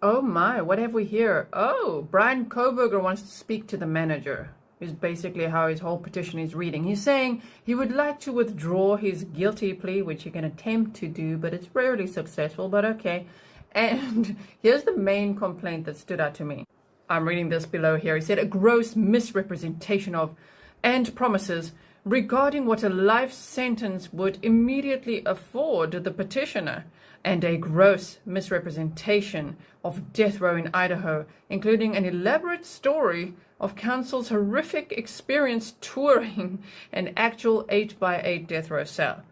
Oh my, what have we here? Oh, Brian Koberger wants to speak to the manager, is basically how his whole petition is reading. He's saying he would like to withdraw his guilty plea, which he can attempt to do, but it's rarely successful, but okay. And here's the main complaint that stood out to me. I'm reading this below here. He said, a gross misrepresentation of and promises regarding what a life sentence would immediately afford the petitioner, and a gross misrepresentation of death row in Idaho, including an elaborate story of counsel's horrific experience touring an actual 8x8 death row cell.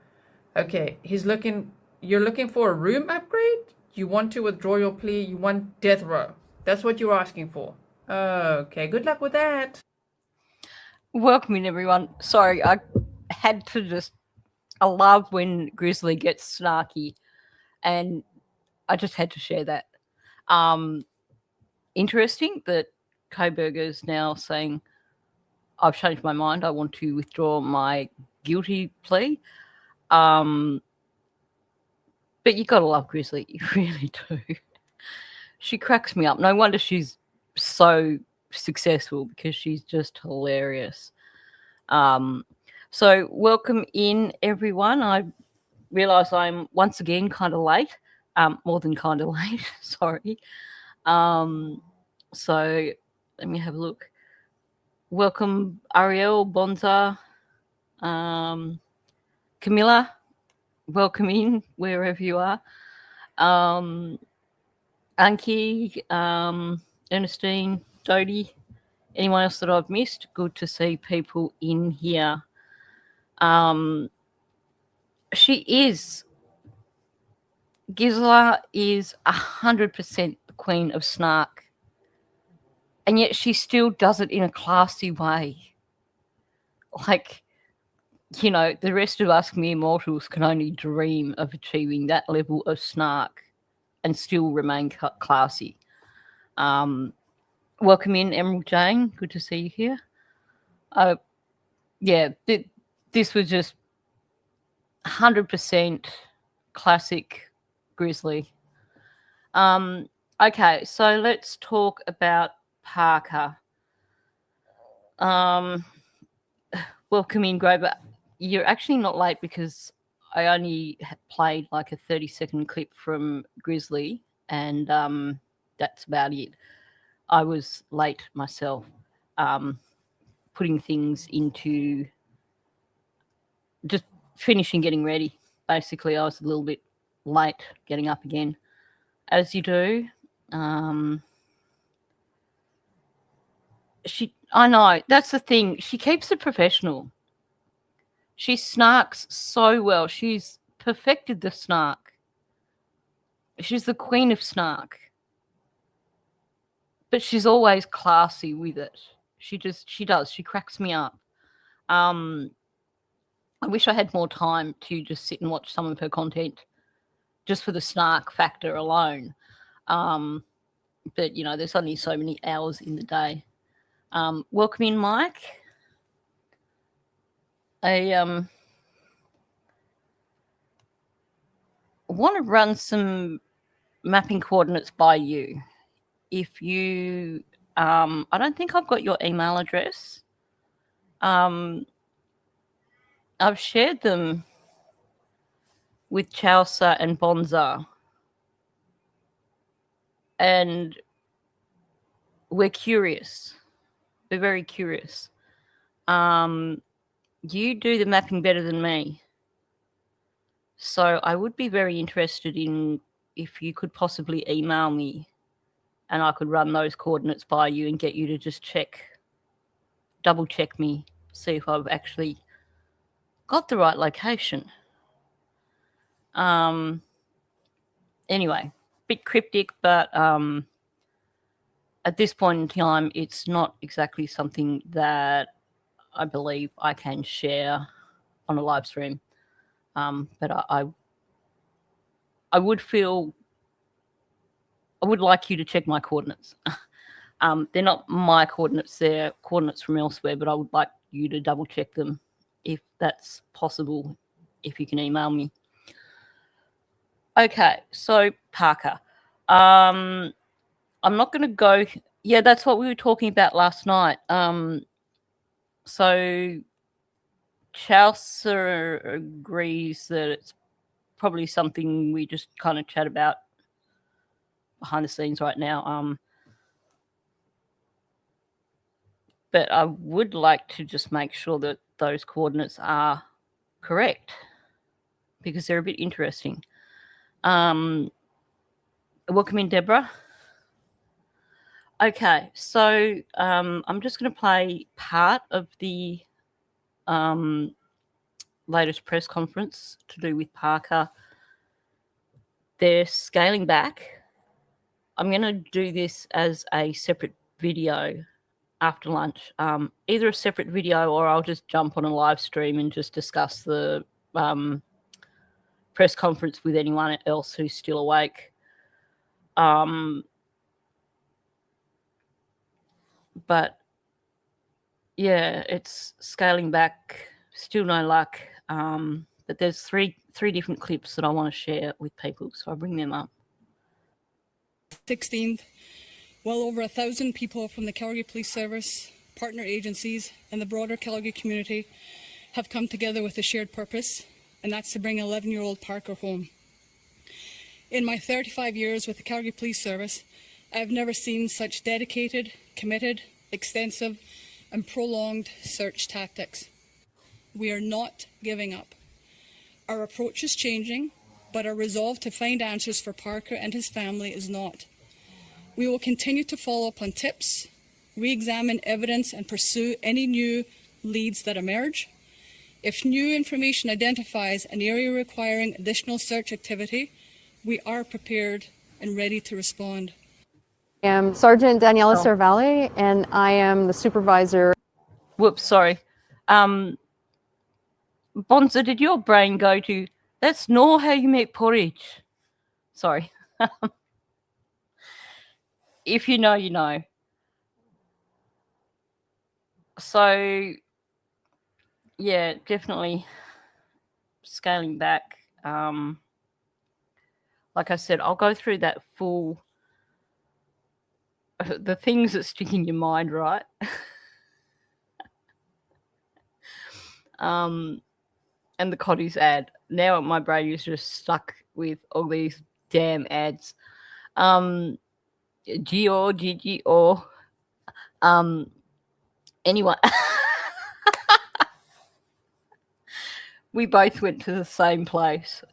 Okay, you're looking for a room upgrade? You want to withdraw your plea? You want death row? That's what you're asking for. Okay, good luck with that. Welcome in, everyone. Sorry, I had to I love when Grizzly gets snarky, and I just had to share that. Interesting that Koberger's now saying, I've changed my mind. I want to withdraw my guilty plea. But you got to love Grizzly. You really do. She cracks me up. No wonder she's so successful, because she's just hilarious. So welcome in, everyone. I realise I'm once again kind of late, more than kind of late, sorry. So let me have a look. Welcome, Ariel, Bonza, Camilla. Welcome in, wherever you are. Anki, Ernestine, Dodie, anyone else that I've missed? Good to see people in here. Gisela is 100% the queen of snark, and yet she still does it in a classy way. Like, you know, the rest of us mere mortals can only dream of achieving that level of snark and still remain classy. Welcome in, Emerald Jane. Good to see you here. Yeah, this was just 100% classic Grizzly. Okay, so let's talk about Parker. Welcome in, Grover. You're actually not late, because I only played like a 30-second clip from Grizzly, and that's about it. I was late myself, putting things into just finishing getting ready. Basically, I was a little bit late getting up again, as you do. I know, that's the thing. She keeps it professional. She snarks so well. She's perfected the snark. She's the queen of snark. But she's always classy with it. She does. She cracks me up. I wish I had more time to just sit and watch some of her content, just for the snark factor alone. But, you know, there's only so many hours in the day. Welcome in, Mike. I want to run some mapping coordinates by you. If you, I don't think I've got your email address. I've shared them with Chaucer and Bonza, and we're curious. We're very curious. You do the mapping better than me, so I would be very interested in if you could possibly email me, and I could run those coordinates by you and get you to just double check me, see if I've actually got the right location. Anyway, bit cryptic, but at this point in time, it's not exactly something that I believe I can share on a live stream. But I would like you to check my coordinates. They're not my coordinates, they're coordinates from elsewhere, but I would like you to double check them if that's possible, if you can email me. Okay, so Parker. I'm not going to go. Yeah, that's what we were talking about last night. So Chaucer agrees that it's probably something we just kind of chat about behind the scenes right now. But I would like to just make sure that those coordinates are correct because they're a bit interesting. Welcome in, Deborah. Okay, so I'm just going to play part of the latest press conference to do with Parker. They're scaling back. I'm going to do this as a separate video after lunch, either a separate video or I'll just jump on a live stream and just discuss the press conference with anyone else who's still awake. But yeah, it's scaling back, still no luck. But there's three different clips that I want to share with people, so I'll bring them up. 16th, well over 1,000 people from the Calgary Police Service, partner agencies, and the broader Calgary community have come together with a shared purpose, and that's to bring 11-year-old Parker home. In my 35 years with the Calgary Police Service, I have never seen such dedicated, committed, extensive, and prolonged search tactics. We are not giving up. Our approach is changing, but our resolve to find answers for Parker and his family is not. We will continue to follow up on tips, re-examine evidence, and pursue any new leads that emerge. If new information identifies an area requiring additional search activity, we are prepared and ready to respond. I am Sergeant Daniela Cervale, and I am the supervisor. Whoops, sorry. Bonza, did your brain go to, that's not how you make porridge? Sorry. If you know, you know. So, yeah, definitely scaling back. Like I said, I'll go through that full, the things that stick in your mind, right? And the Cotties ad. Now my brain is just stuck with all these damn ads. Gio. Anyway. We both went to the same place.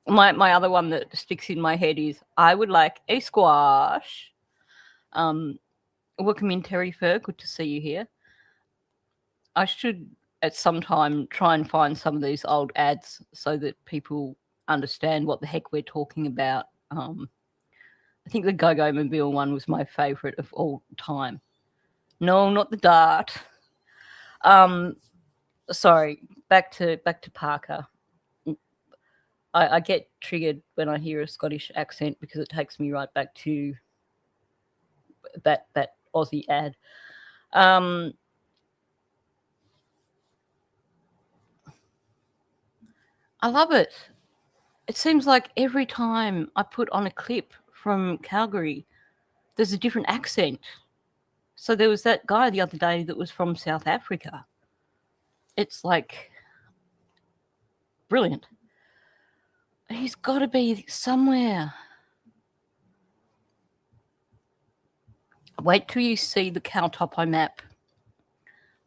My other one that sticks in my head is, I would like a squash. Welcome in, Terry Fur. Good to see you here. I should at some time try and find some of these old ads so that people understand what the heck we're talking about. I think the Go-Go Mobile one was my favourite of all time. No, not the dart. Sorry, back to Parker. I get triggered when I hear a Scottish accent because it takes me right back to that Aussie ad. I love it. It seems like every time I put on a clip from Calgary, there's a different accent. So there was that guy the other day that was from South Africa. It's like brilliant. He's got to be somewhere. Wait till you see the Caltopo map.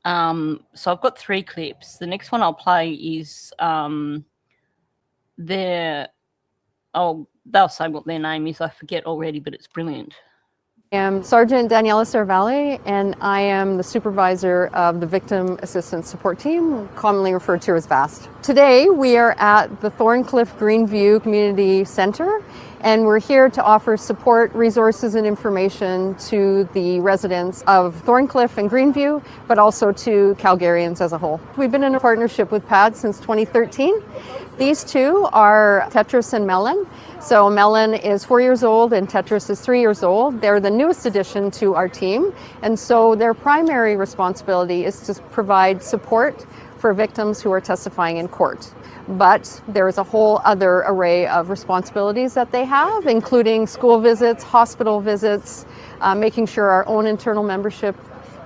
So I've got 3 clips. The next one I'll play is they'll say what their name is. I forget already, but it's brilliant. I am Sergeant Daniela Cervale, and I am the supervisor of the Victim Assistance Support Team, commonly referred to as VAST. Today, we are at the Thorncliffe Greenview Community Center, and we're here to offer support, resources, and information to the residents of Thorncliffe and Greenview, but also to Calgarians as a whole. We've been in a partnership with PAD since 2013. These two are Tetris and Melon. So Melon is 4 years old and Tetris is 3 years old. They're the newest addition to our team. And so their primary responsibility is to provide support for victims who are testifying in court. But there is a whole other array of responsibilities that they have, including school visits, hospital visits, making sure our own internal membership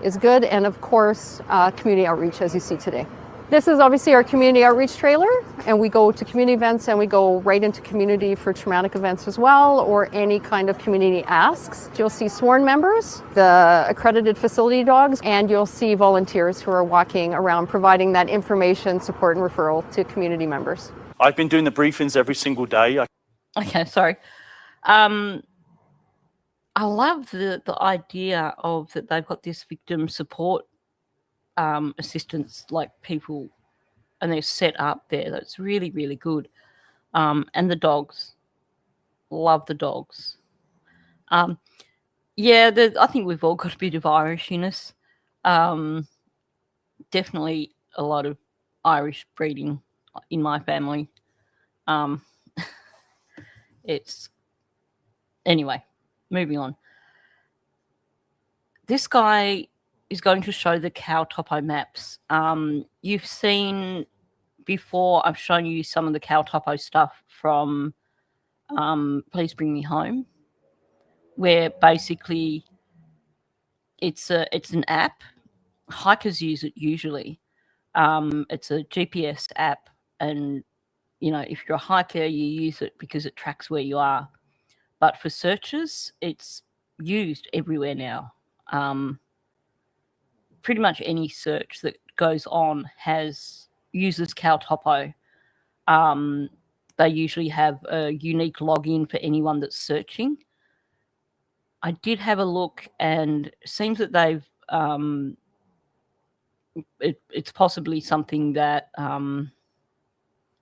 is good, and of course, community outreach, as you see today. This is obviously our community outreach trailer, and we go to community events and we go right into community for traumatic events as well, or any kind of community asks. You'll see sworn members, the accredited facility dogs, and you'll see volunteers who are walking around providing that information, support, and referral to community members. I've been doing the briefings every single day. Okay, sorry. I love the idea of that they've got this victim support assistance, like people, and they're set up there. That's really, really good. And the dogs, love the dogs. Yeah, I think we've all got a bit of Irish in us. Definitely a lot of Irish breeding in my family. It's anyway, moving on. This guy is going to show the cow topo maps. You've seen before, I've shown you some of the cow topo stuff from Please Bring Me Home, where basically it's an app. Hikers use it usually. It's a GPS app, and you know, if you're a hiker, you use it because it tracks where you are. But for searchers, it's used everywhere now. Pretty much any search that goes on uses CalTopo. They usually have a unique login for anyone that's searching. I did have a look, and it seems that they've it's possibly something that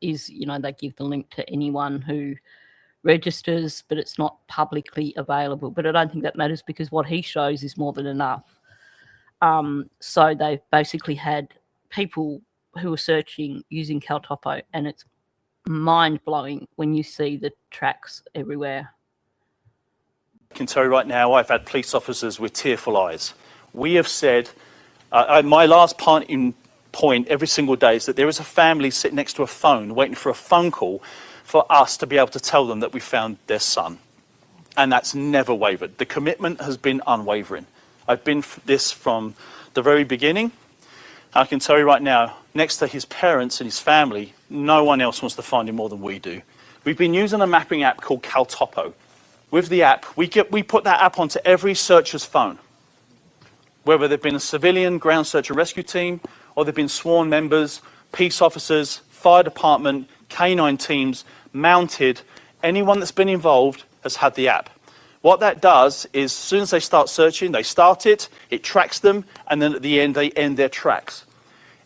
is, you know, they give the link to anyone who registers, but it's not publicly available. But I don't think that matters, because what he shows is more than enough. So they've basically had people who are searching using CalTopo, and it's mind-blowing when you see the tracks everywhere. I can tell you right now, I've had police officers with tearful eyes. We have said, my last point every single day is that there is a family sitting next to a phone waiting for a phone call for us to be able to tell them that we found their son. And that's never wavered. The commitment has been unwavering. I've been this from the very beginning. I can tell you right now, next to his parents and his family, no one else wants to find him more than we do. We've been using a mapping app called CalTopo. With the app, we put that app onto every searcher's phone, whether they've been a civilian ground search and rescue team, or they've been sworn members, peace officers, fire department, canine teams, mounted. Anyone that's been involved has had the app. What that does is, as soon as they start searching, they start it tracks them, and then at the end, they end their tracks.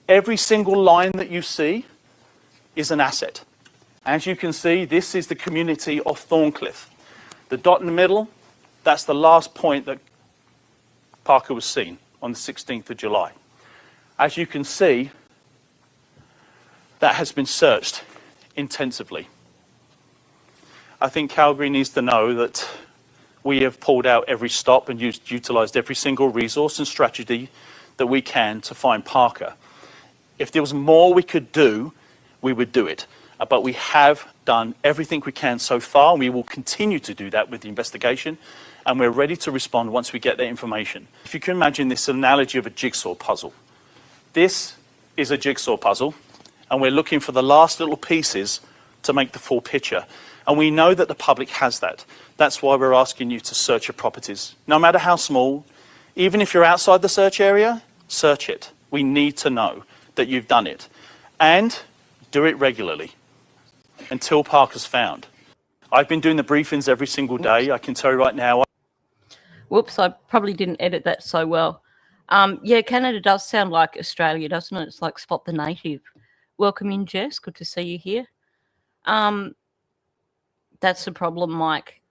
Every single line that you see is an asset. As you can see, this is the community of Thorncliffe. The dot in the middle, that's the last point that Parker was seen on the 16th of July. As you can see, that has been searched intensively. I think Calgary needs to know that we have pulled out every stop and utilised every single resource and strategy that we can to find Parker. If there was more we could do, we would do it. But we have done everything we can so far, and we will continue to do that with the investigation, and we're ready to respond once we get that information. If you can imagine this analogy of a jigsaw puzzle. This is a jigsaw puzzle, and we're looking for the last little pieces to make the full picture. And we know that the public has that. That's why we're asking you to search your properties. No matter how small, even if you're outside the search area, search it. We need to know that you've done it. And do it regularly until Parker's found. I've been doing the briefings every single day. I can tell you right now. Whoops, I probably didn't edit that so well. Yeah, Canada does sound like Australia, doesn't it? It's like Spot the Native. Welcome in, Jess. Good to see you here. That's the problem, Mike.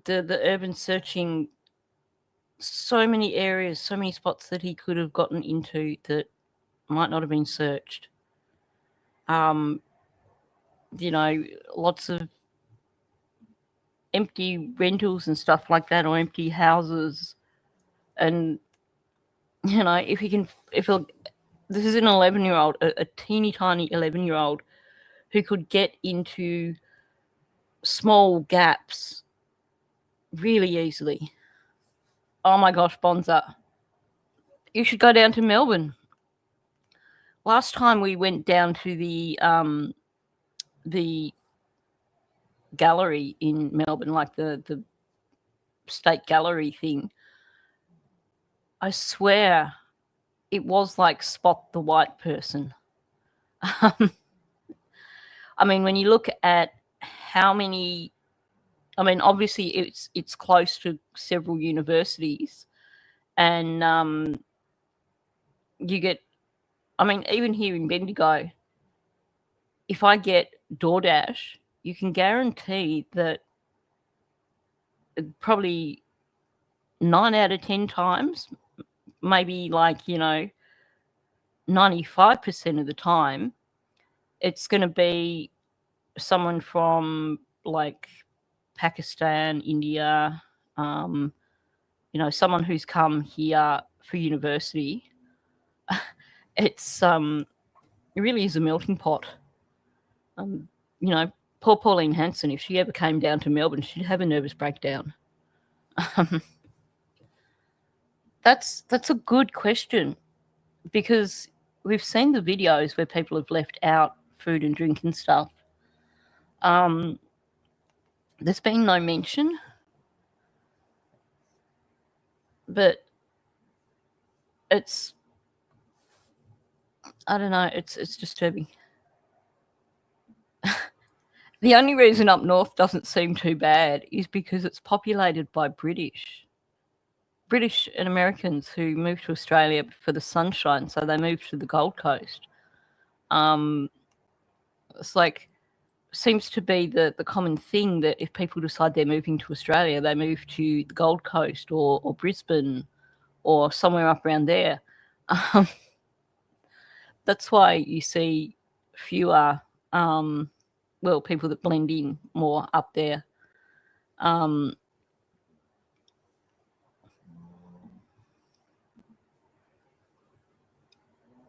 The urban searching, so many areas, so many spots that he could have gotten into that might not have been searched. You know, lots of empty rentals and stuff like that, or empty houses. And, you know, if this is an 11-year-old, a teeny tiny 11-year-old who could get into small gaps really easily. Oh my gosh, Bonza. You should go down to Melbourne. Last time we went down to the gallery in Melbourne, like the State Gallery thing, I swear it was like Spot the White Person. I mean, when you look at how many, I mean, obviously it's close to several universities, and you get, I mean, even here in Bendigo, if I get DoorDash, you can guarantee that probably 9 out of 10 times, maybe like, 95% of the time, it's going to be someone from like Pakistan, India, someone who's come here for university. It really is a melting pot. Poor Pauline Hanson, if she ever came down to Melbourne, she'd have a nervous breakdown. That's a good question, because we've seen the videos where people have left out food and drink and stuff. There's been no mention, but it's, I don't know, it's disturbing. The only reason up north doesn't seem too bad is because it's populated by British and Americans who moved to Australia for the sunshine, so they moved to the Gold Coast. It's like, seems to be the common thing that if people decide they're moving to Australia, they move to the Gold Coast or Brisbane or somewhere up around there. That's why you see fewer people that blend in more up there.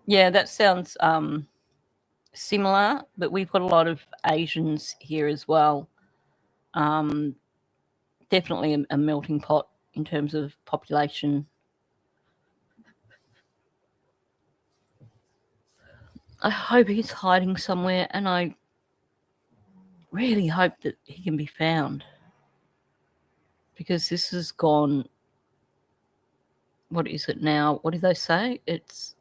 Yeah, that sounds similar, but we've got a lot of Asians here as well. Definitely a melting pot in terms of population. I hope he's hiding somewhere, and I really hope that he can be found, because this has gone, what is it now? What did they say? It's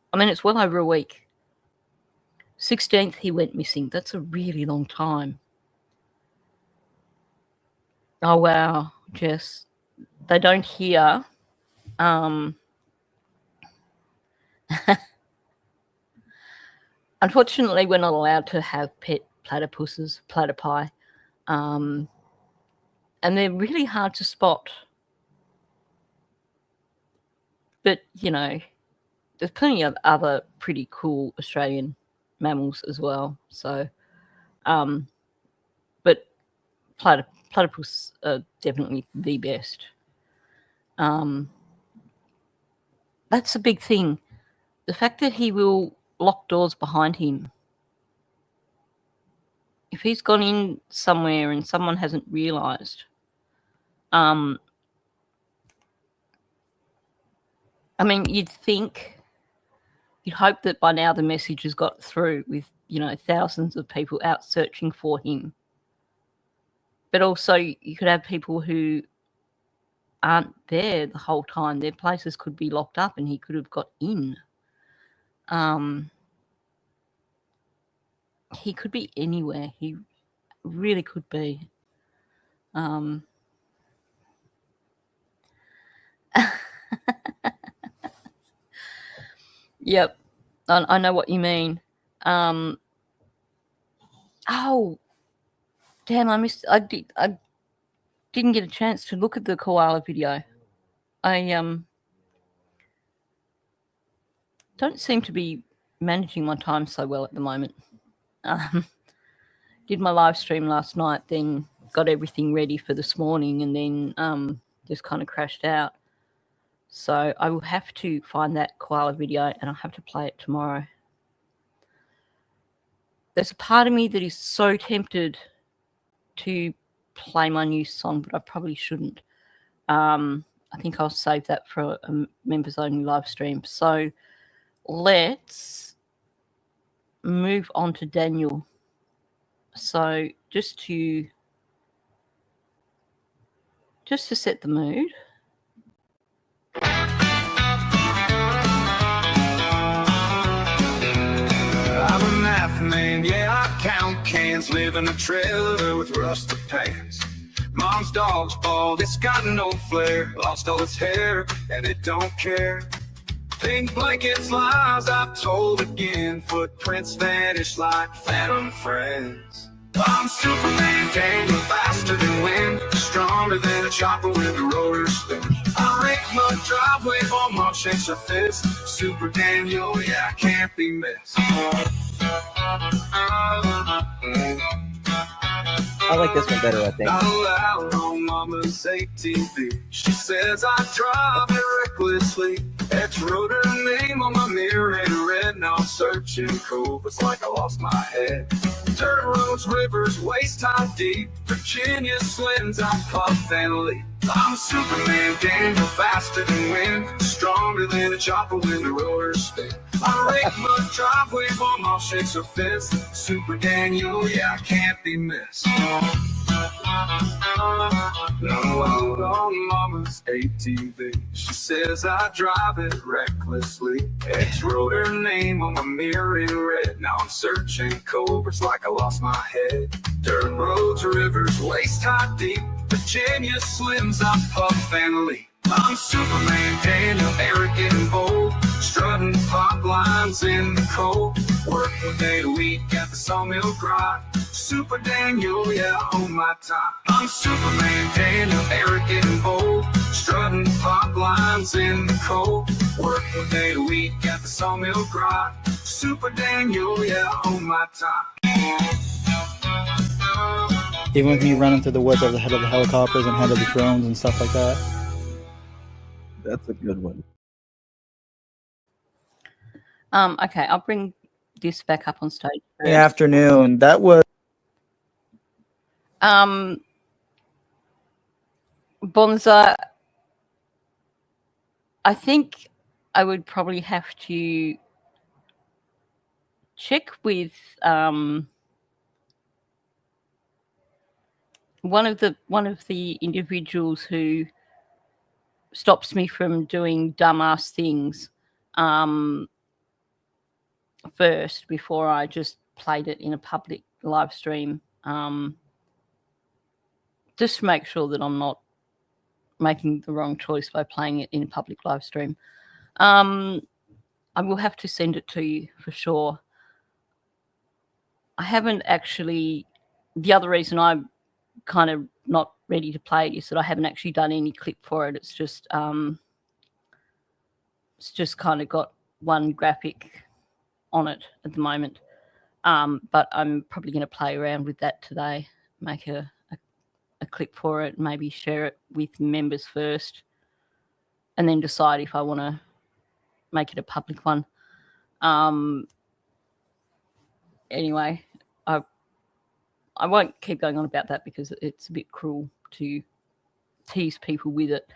well over a week. 16th he went missing. That's a really long time. Oh, wow, Jess. They don't hear. Unfortunately, we're not allowed to have pet platypuses, platypi. And they're really hard to spot. But, there's plenty of other pretty cool Australian mammals as well. So, but platypus are definitely the best. That's a big thing. The fact that he will lock doors behind him. If he's gone in somewhere and someone hasn't realised, you'd hope that by now the message has got through with, thousands of people out searching for him. But also you could have people who aren't there the whole time. Their places could be locked up and he could have got in. He could be anywhere. He really could be. Yep, I know what you mean. Oh, damn! I didn't get a chance to look at the koala video. I don't seem to be managing my time so well at the moment. Did my live stream last night, then got everything ready for this morning, and then just kind of crashed out. So I will have to find that koala video and I'll have to play it tomorrow. there's a part of me that is so tempted to play my new song, but I probably shouldn't. I think I'll save that for a members only live stream. So let's move on to Daniel. So just to set the mood. I'm a math man, yeah, I count cans, live in a trailer with rusted pants. Mom's dog's bald, it's got no flair, lost all its hair, and it don't care. Pink blankets lies I've told again, footprints vanish like phantom friends. I'm Superman, Daniel, faster than wind, stronger than a chopper with a rotor spin. I rake my driveway for mom shakes her fist. Super Daniel, yeah, I can't be missed. I like this one better, I think. Not allowed on mama's ATV. She says I drive it recklessly. X wrote her name on my mirror in red. Now I'm searching cool, it's like I lost my head. Dirt roads, rivers, waist high deep. Virginia swims, I puff and leap. I'm Superman, Daniel, faster than wind, stronger than a chopper when the rotors spin. I rake my driveway, for mom shakes her fist. Super Daniel, yeah, I can't be missed. No, out on mama's ATV. She says I drive it recklessly. X wrote her name on my mirror in red. Now I'm searching covers like I lost my head. Dirt roads, rivers, waist high deep. Virginia swims, I puff and leap. I'm Superman, Daniel, arrogant and bold, strutting pop lines in the cold. Work 1 day a week at the sawmill grind. Super Daniel, yeah, I own my time. I'm Superman, Daniel, arrogant and bold, strutting pop lines in the cold. Work 1 day a week at the sawmill grind. Super Daniel, yeah, I own my time. Even with me running through the woods over the head of the helicopters and head of the drones and stuff like that. That's a good one. Okay, I'll bring this back up on stage. In the afternoon, that was... Bonza, I think I would probably have to check with one of the individuals who stops me from doing dumbass things first before I just played it in a public live stream, just to make sure that I'm not making the wrong choice by playing it in a public live stream. I will have to send it to you for sure. I haven't actually... The other reason I'm kind of not ready to play it is that I haven't actually done any clip for it. It's just kind of got one graphic on it at the moment. But I'm probably going to play around with that today, make a clip for it, maybe share it with members first, and then decide if I want to make it a public one. Anyway, I won't keep going on about that because it's a bit cruel to tease people with it.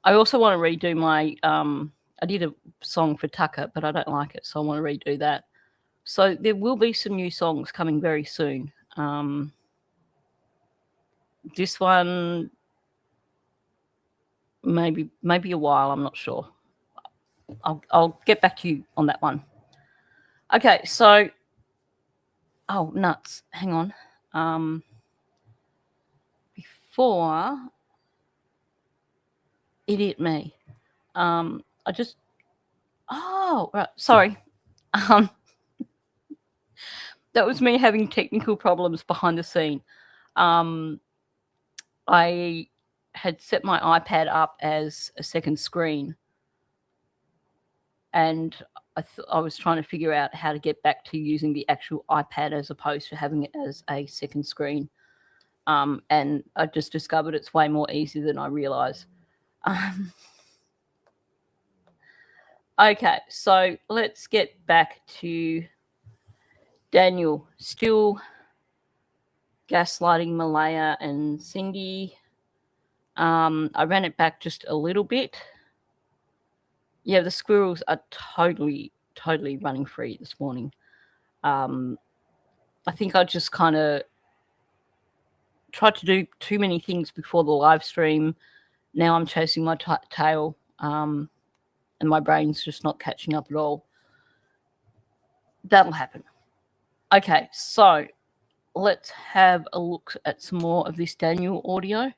I also want to redo my... I did a song for Tucker, but I don't like it, so I want to redo that. So there will be some new songs coming very soon. This one, maybe a while, I'm not sure. I'll get back to you on that one. Okay, so... Oh, nuts. Hang on. Before idiot me, I just... Oh, right. Sorry. That was me having technical problems behind the scene. I had set my iPad up as a second screen, and I was trying to figure out how to get back to using the actual iPad as opposed to having it as a second screen. And I just discovered it's way more easy than I realised. Okay, so let's get back to Daniel still gaslighting Malaya and Cindy. I ran it back just a little bit. Yeah, the squirrels are totally running free this morning. I think I just kind of tried to do too many things before the live stream. Now I'm chasing my tail, and my brain's just not catching up at all. That'll happen. Okay, so let's have a look at some more of this Daniel audio.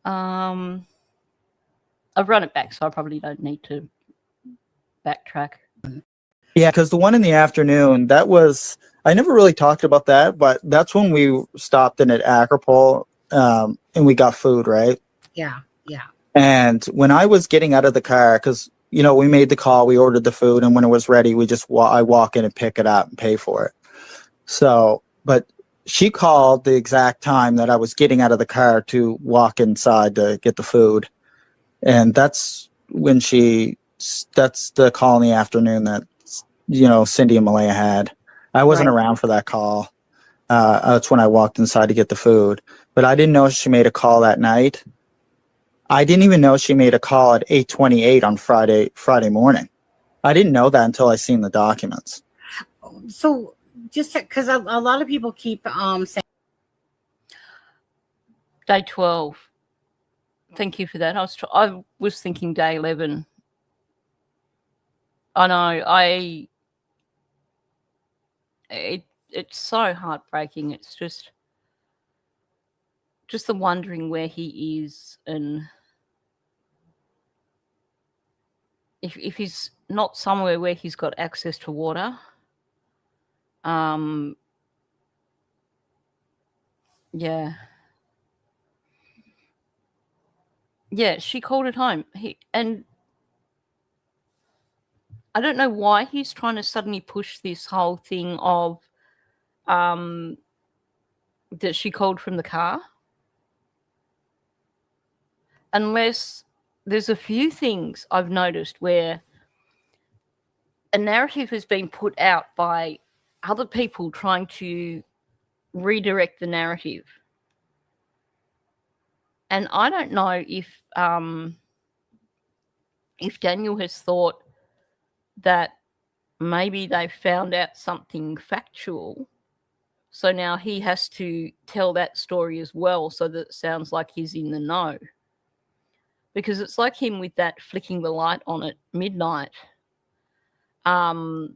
I've run it back, so I probably don't need to backtrack. Yeah, because the one in the afternoon, that was, I never really talked about that, but that's when we stopped in at Acropole, and we got food, right? Yeah. And when I was getting out of the car, because, you know, we made the call, we ordered the food, and when it was ready, we just, I walk in and pick it up and pay for it. So, but she called the exact time that I was getting out of the car to walk inside to get the food. And that's when that's the call in the afternoon that, you know, Cindy and Malaya had. I wasn't around for that call. That's when I walked inside to get the food. But I didn't know she made a call that night. I didn't even know she made a call at 8:28 on Friday morning. I didn't know that until I seen the documents. So just because a lot of people keep saying Day 12. Thank you for that. I was thinking day 11. I know. It's so heartbreaking. It's just the wondering where he is, and if he's not somewhere where he's got access to water. Yeah, she called it home. And I don't know why he's trying to suddenly push this whole thing of that she called from the car. Unless there's a few things I've noticed where a narrative has been put out by other people trying to redirect the narrative. And I don't know if Daniel has thought that maybe they found out something factual, so now he has to tell that story as well, so that it sounds like he's in the know. Because it's like him with that flicking the light on at midnight. Who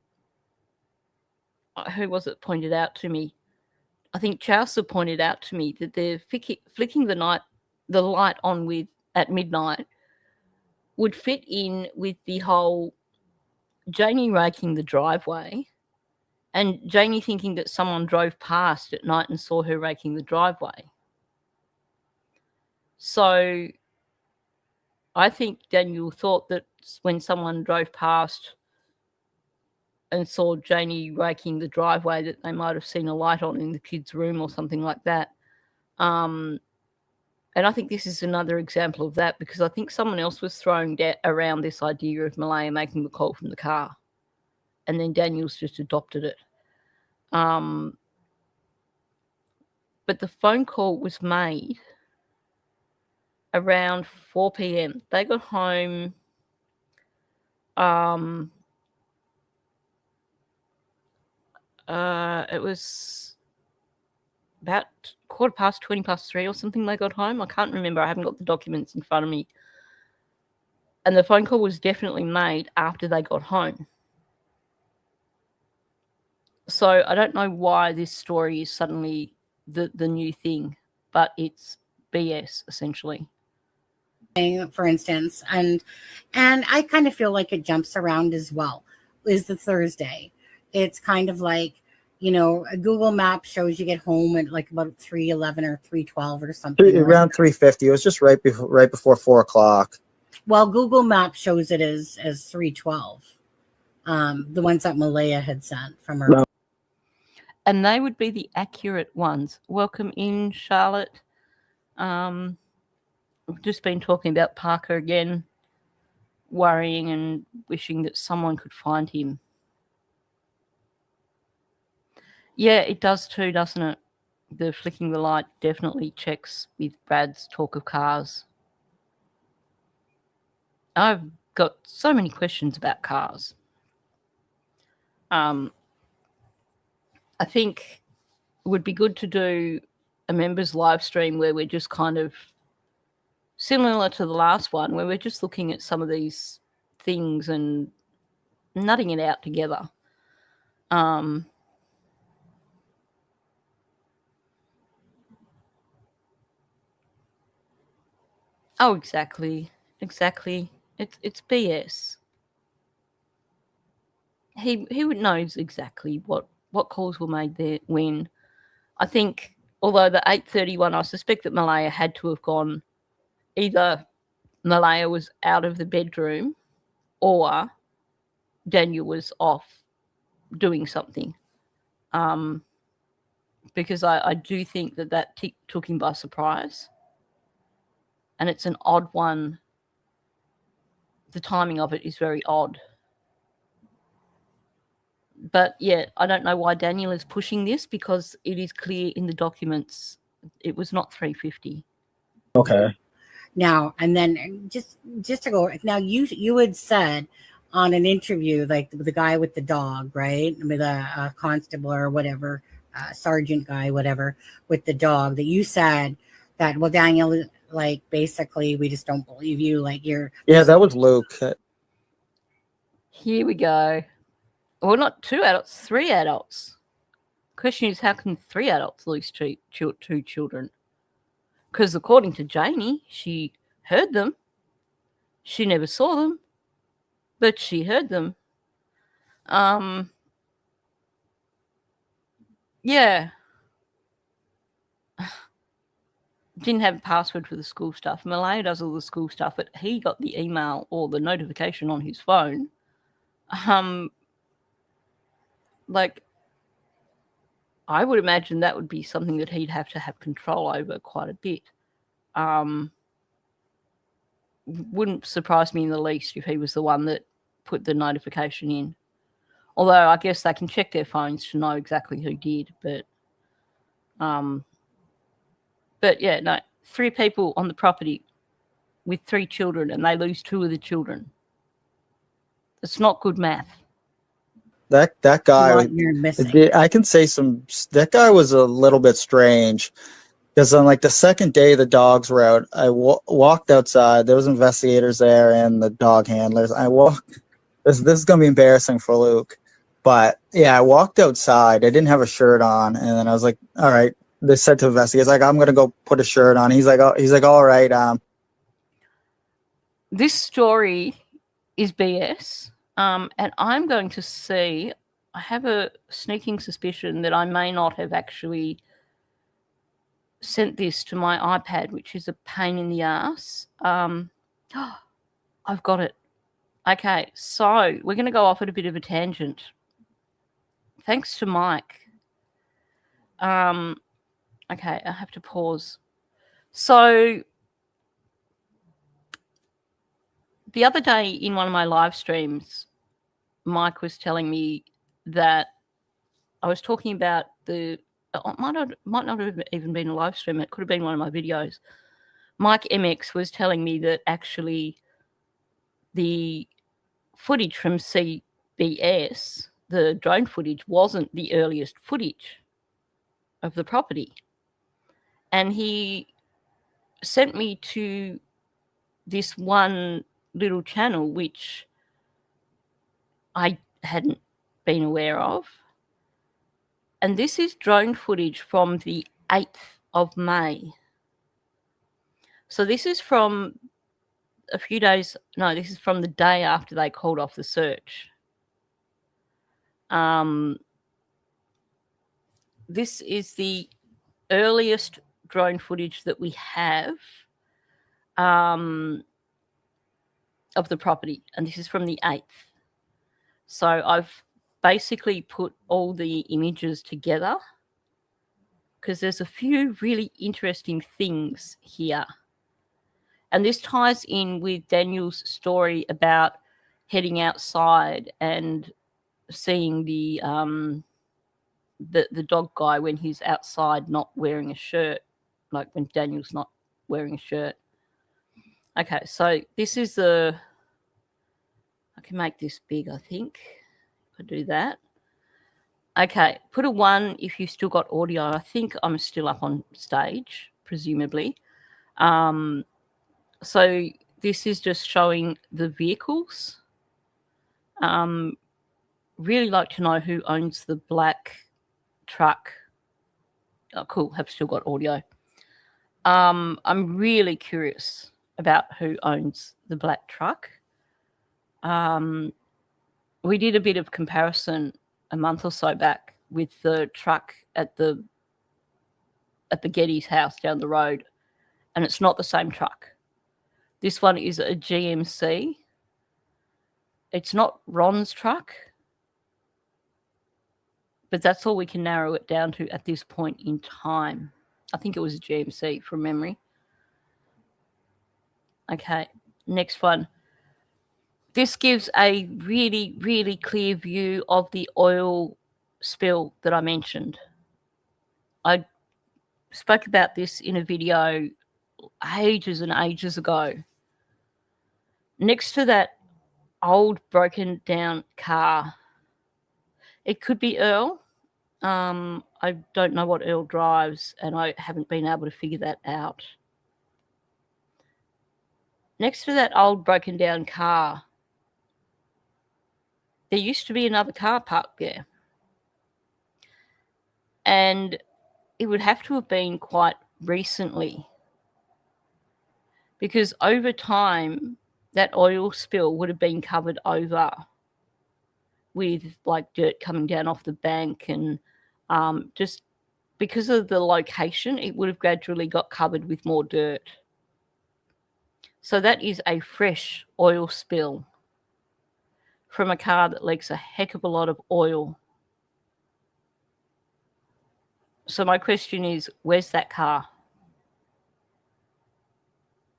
was it pointed out to me? I think Chaucer pointed out to me that they're flicking the light on at midnight would fit in with the whole Janie raking the driveway and Janie thinking that someone drove past at night and saw her raking the driveway. So I think Daniel thought that when someone drove past and saw Janie raking the driveway, that they might have seen a light on in the kids' room or something like that. And I think this is another example of that, because I think someone else was throwing around this idea of Malaya making the call from the car. And then Daniel's just adopted it. But the phone call was made around 4 p.m. They got home it was about 3:15 or something they got home. I can't remember. I haven't got the documents in front of me. And the phone call was definitely made after they got home. So I don't know why this story is suddenly the new thing, but it's BS essentially. For instance, and I kind of feel like it jumps around as well. Is the Thursday? It's kind of like, you know, a Google Map shows you get home at like about 3:11 or 3:12 or something. Around 3:50. It was just right before 4 o'clock. Well, Google Map shows it as 3:12. The ones that Malaya had sent from her. No. And they would be the accurate ones. Welcome in, Charlotte. We've just been talking about Parker again, worrying and wishing that someone could find him. Yeah, it does too, doesn't it? The flicking the light definitely checks with Brad's talk of cars. I've got so many questions about cars. I think it would be good to do a members live stream where we're just kind of similar to the last one, where we're just looking at some of these things and nutting it out together. Oh, exactly. It's BS. He knows exactly what calls were made there when. I think, although the 8:31, I suspect that Malaya had to have gone. Either Malaya was out of the bedroom, or Daniel was off doing something. Because I do think that took him by surprise, and it's an odd one. The timing of it is very odd. But yeah, I don't know why Daniel is pushing this, because it is clear in the documents it was not 350. Okay. Now, and then just to go now, you had said on an interview, like the guy with the dog, right, with a constable or whatever, sergeant guy, whatever, with the dog, that you said that, well, Daniel, like, basically we just don't believe you, like, you're. Yeah, that was Luke. Here we go. Well, not 2 adults, 3 adults. Question is, how can 3 adults lose 2 children? Because according to Janie, she heard them. She never saw them, but she heard them. Yeah. Didn't have a password for the school stuff. Malaya does all the school stuff, but he got the email or the notification on his phone. Like, I would imagine that would be something that he'd have to have control over quite a bit. Wouldn't surprise me in the least if he was the one that put the notification in. Although I guess they can check their phones to know exactly who did. But yeah, no, 3 people on the property with 3 children, and they lose 2 of the children. It's not good math. That guy, You're missing. I can say that guy was a little bit strange, because on like the second day the dogs were out, I walked outside. There was investigators there and the dog handlers. This is gonna be embarrassing for Luke, but yeah, I walked outside. I didn't have a shirt on, and then I was like, all right. They said to investigators, like, I'm gonna go put a shirt on. He's like, all right. This story is BS. And I'm going to see, I have a sneaking suspicion that I may not have actually sent this to my iPad, which is a pain in the ass. I've got it. Okay, so we're going to go off at a bit of a tangent. Thanks to Mike. Okay, I have to pause. So the other day in one of my live streams, Mike was telling me that I was talking about it might not have even been a live stream. It could have been one of my videos. Mike MX was telling me that actually the footage from CBS, the drone footage, wasn't the earliest footage of the property. And he sent me to this one little channel, which I hadn't been aware of. And this is drone footage from the 8th of May. So this is from a few days, no, this is from the day after they called off the search. This is the earliest drone footage that we have of the property, and this is from the 8th. So I've basically put all the images together because there's a few really interesting things here. And this ties in with Daniel's story about heading outside and seeing the the dog guy when he's outside not wearing a shirt, like when Daniel's not wearing a shirt. Okay, so this is I can make this big, I think, if I do that. Okay, put a 1 if you've still got audio. I think I'm still up on stage, presumably. So this is just showing the vehicles. Really like to know who owns the black truck. Oh, cool, have still got audio. I'm really curious about who owns the black truck. We did a bit of comparison a month or so back with the truck at the Getty's house down the road, and it's not the same truck. This one is a GMC. It's not Ron's truck, but that's all we can narrow it down to at this point in time. I think it was a GMC from memory. Okay, next one. This gives a really, really clear view of the oil spill that I mentioned. I spoke about this in a video ages and ages ago. Next to that old broken down car, it could be Earl. I don't know what Earl drives, and I haven't been able to figure that out. Next to that old broken down car, there used to be another car parked there. And it would have to have been quite recently, because over time, that oil spill would have been covered over with like dirt coming down off the bank, and just because of the location, it would have gradually got covered with more dirt. So that is a fresh oil spill from a car that leaks a heck of a lot of oil. So my question is, where's that car?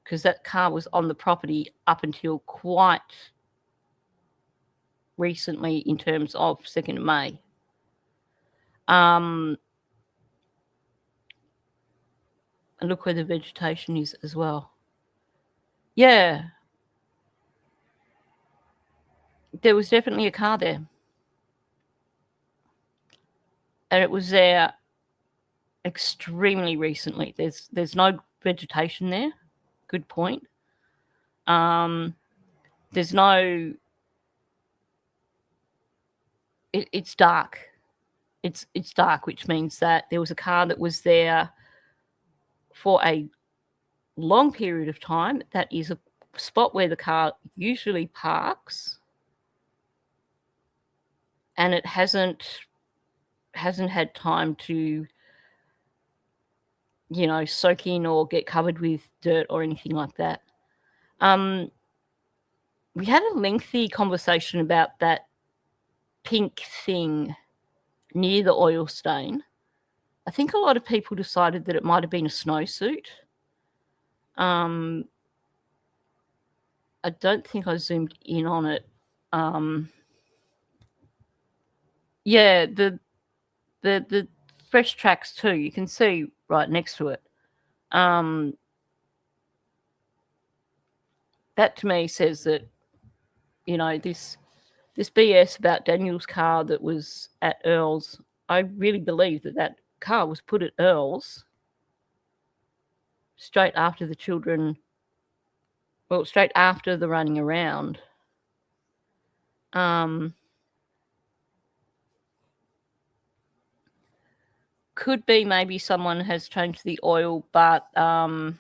Because that car was on the property up until quite recently in terms of 2nd of May. And look where the vegetation is as well. Yeah. There was definitely a car there. And it was there extremely recently. There's no vegetation there. Good point. There's no... It's dark. It's dark, which means that there was a car that was there for a long period of time. That is a spot where the car usually parks, and it hasn't had time to, you know, soak in or get covered with dirt or anything like that. We had a lengthy conversation about that pink thing near the oil stain. I think a lot of people decided that it might have been a snowsuit. I don't think I zoomed in on it. Yeah, the fresh tracks too. You can see right next to it. That to me says that, you know, this BS about Daniel's car that was at Earl's, I really believe that car was put at Earl's straight after the children, well, straight after the running around. Could be maybe someone has changed the oil, but I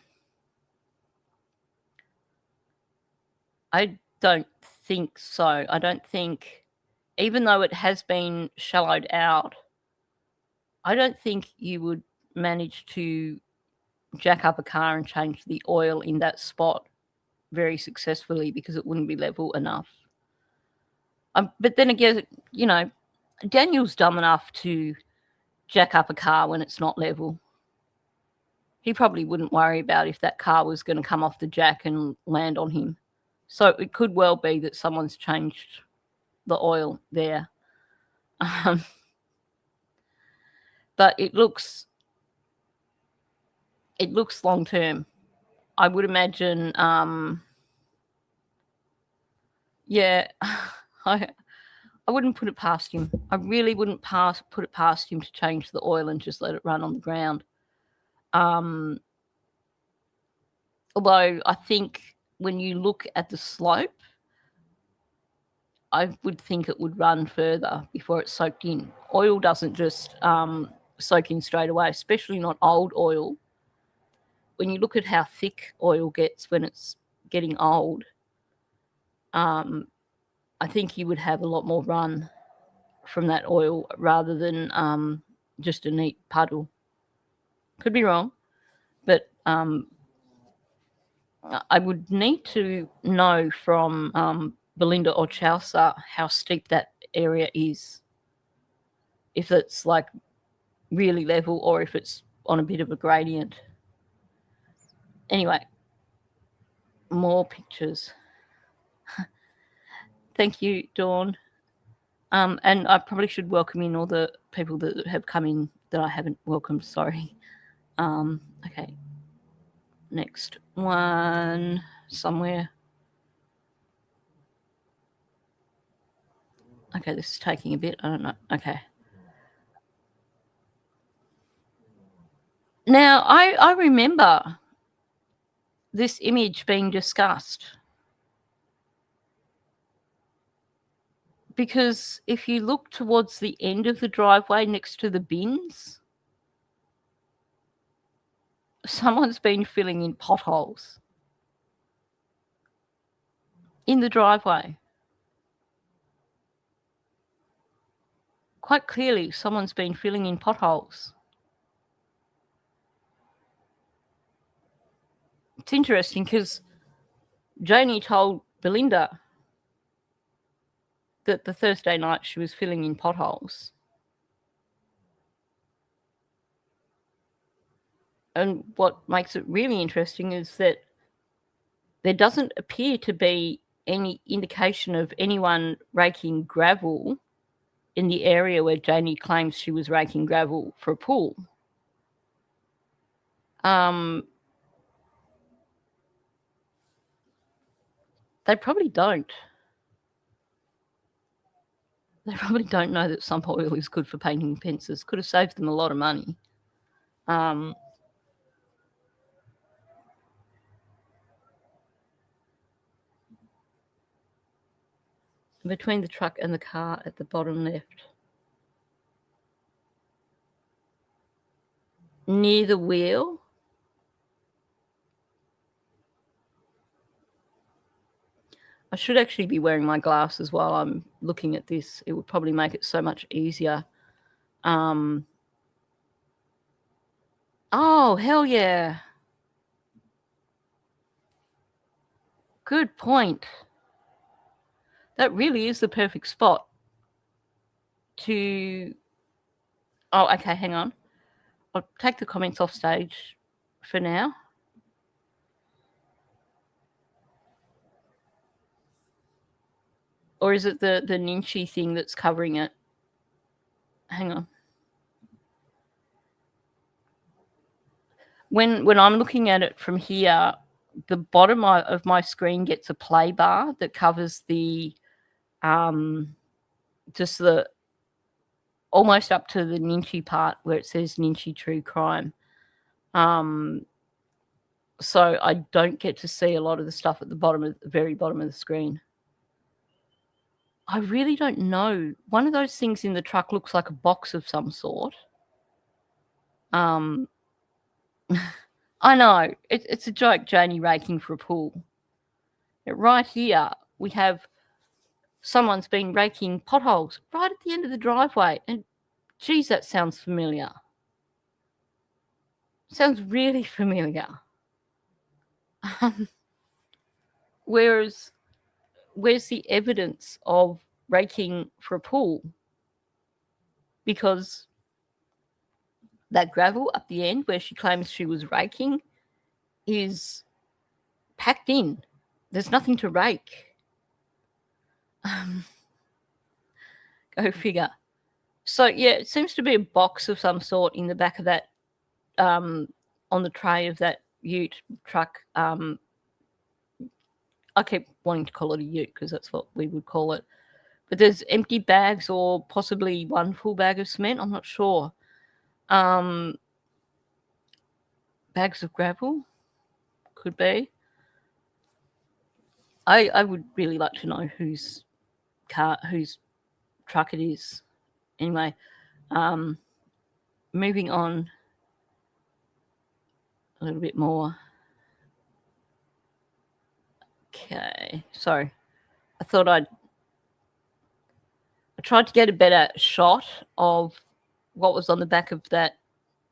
don't think so. I don't think, even though it has been shallowed out, I don't think you would manage to jack up a car and change the oil in that spot very successfully, because it wouldn't be level enough. But then again, you know, Daniel's dumb enough to jack up a car when it's not level. He probably wouldn't worry about if that car was going to come off the jack and land on him. So it could well be that someone's changed the oil there. but it looks long term. I would imagine, yeah, I wouldn't put it past him. I really wouldn't put it past him to change the oil and just let it run on the ground. Although I think when you look at the slope, I would think it would run further before it's soaked in. Oil doesn't just soak in straight away, especially not old oil. When you look at how thick oil gets when it's getting old, I think you would have a lot more run from that oil rather than just a neat puddle. Could be wrong, but I would need to know from Belinda or Chaucer how steep that area is. If it's like really level or if it's on a bit of a gradient. Anyway, more pictures. Thank you, Dawn. And I probably should welcome in all the people that have come in that I haven't welcomed, sorry. Okay. Next one somewhere. Okay, this is taking a bit. I don't know. Okay. Now, I remember this image being discussed because if you look towards the end of the driveway next to the bins, someone's been filling in potholes in the driveway. Quite clearly, someone's been filling in potholes. It's interesting because Janie told Belinda that the Thursday night she was filling in potholes. And what makes it really interesting is that there doesn't appear to be any indication of anyone raking gravel in the area where Janie claims she was raking gravel for a pool. They probably don't. They probably don't know that sump oil is good for painting fences. Could have saved them a lot of money. Between the truck and the car at the bottom left. Near the wheel. I should actually be wearing my glasses while I'm looking at this. It would probably make it so much easier. Oh, hell yeah. Good point. That really is the perfect spot to... Oh, okay, hang on. I'll take the comments off stage for now. Or is it the Ninchi thing that's covering it? Hang on. When I'm looking at it from here, the bottom of my screen gets a play bar that covers the just the almost up to the Ninchi part where it says Ninchi True Crime. So I don't get to see a lot of the stuff at the very bottom of the screen. I really don't know. One of those things in the truck looks like a box of some sort. I know. It's a joke, Janie raking for a pool. Right here, we have someone's been raking potholes right at the end of the driveway. And, geez, that sounds familiar. Sounds really familiar. Where's the evidence of raking for a pool? Because that gravel up the end where she claims she was raking is packed in. There's nothing to rake. Go figure. So yeah, it seems to be a box of some sort in the back of that, on the tray of that ute truck. I keep wanting to call it a ute because that's what we would call it. But there's empty bags or possibly one full bag of cement. I'm not sure. Bags of gravel could be. I would really like to know whose truck it is. Anyway, moving on a little bit more. Okay, sorry. I tried to get a better shot of what was on the back of that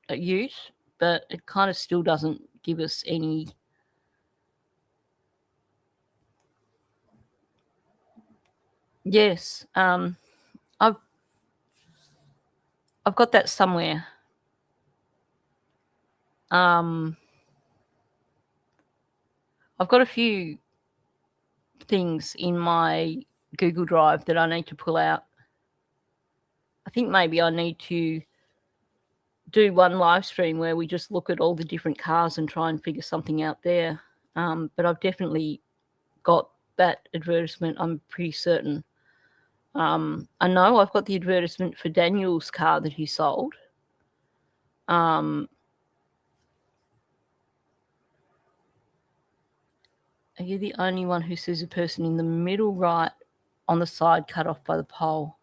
ute, but it kind of still doesn't give us any. Yes, I've got that somewhere. I've got a few things in my Google Drive that I need to pull out. I think maybe I need to do one live stream where we just look at all the different cars and try and figure something out there. But I've definitely got that advertisement, I'm pretty certain. I know I've got the advertisement for Daniel's car that he sold. Are you the only one who sees a person in the middle right on the side cut off by the pole?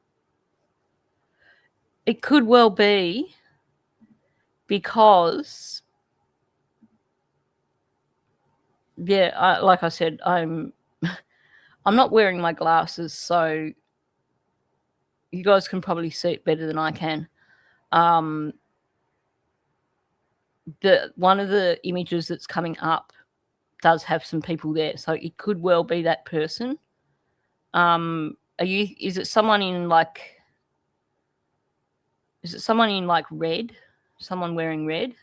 It could well be because, yeah, like I said, I'm not wearing my glasses, so you guys can probably see it better than I can. One of the images that's coming up does have some people there, so it could well be that person. Is it someone in like red? Someone wearing red?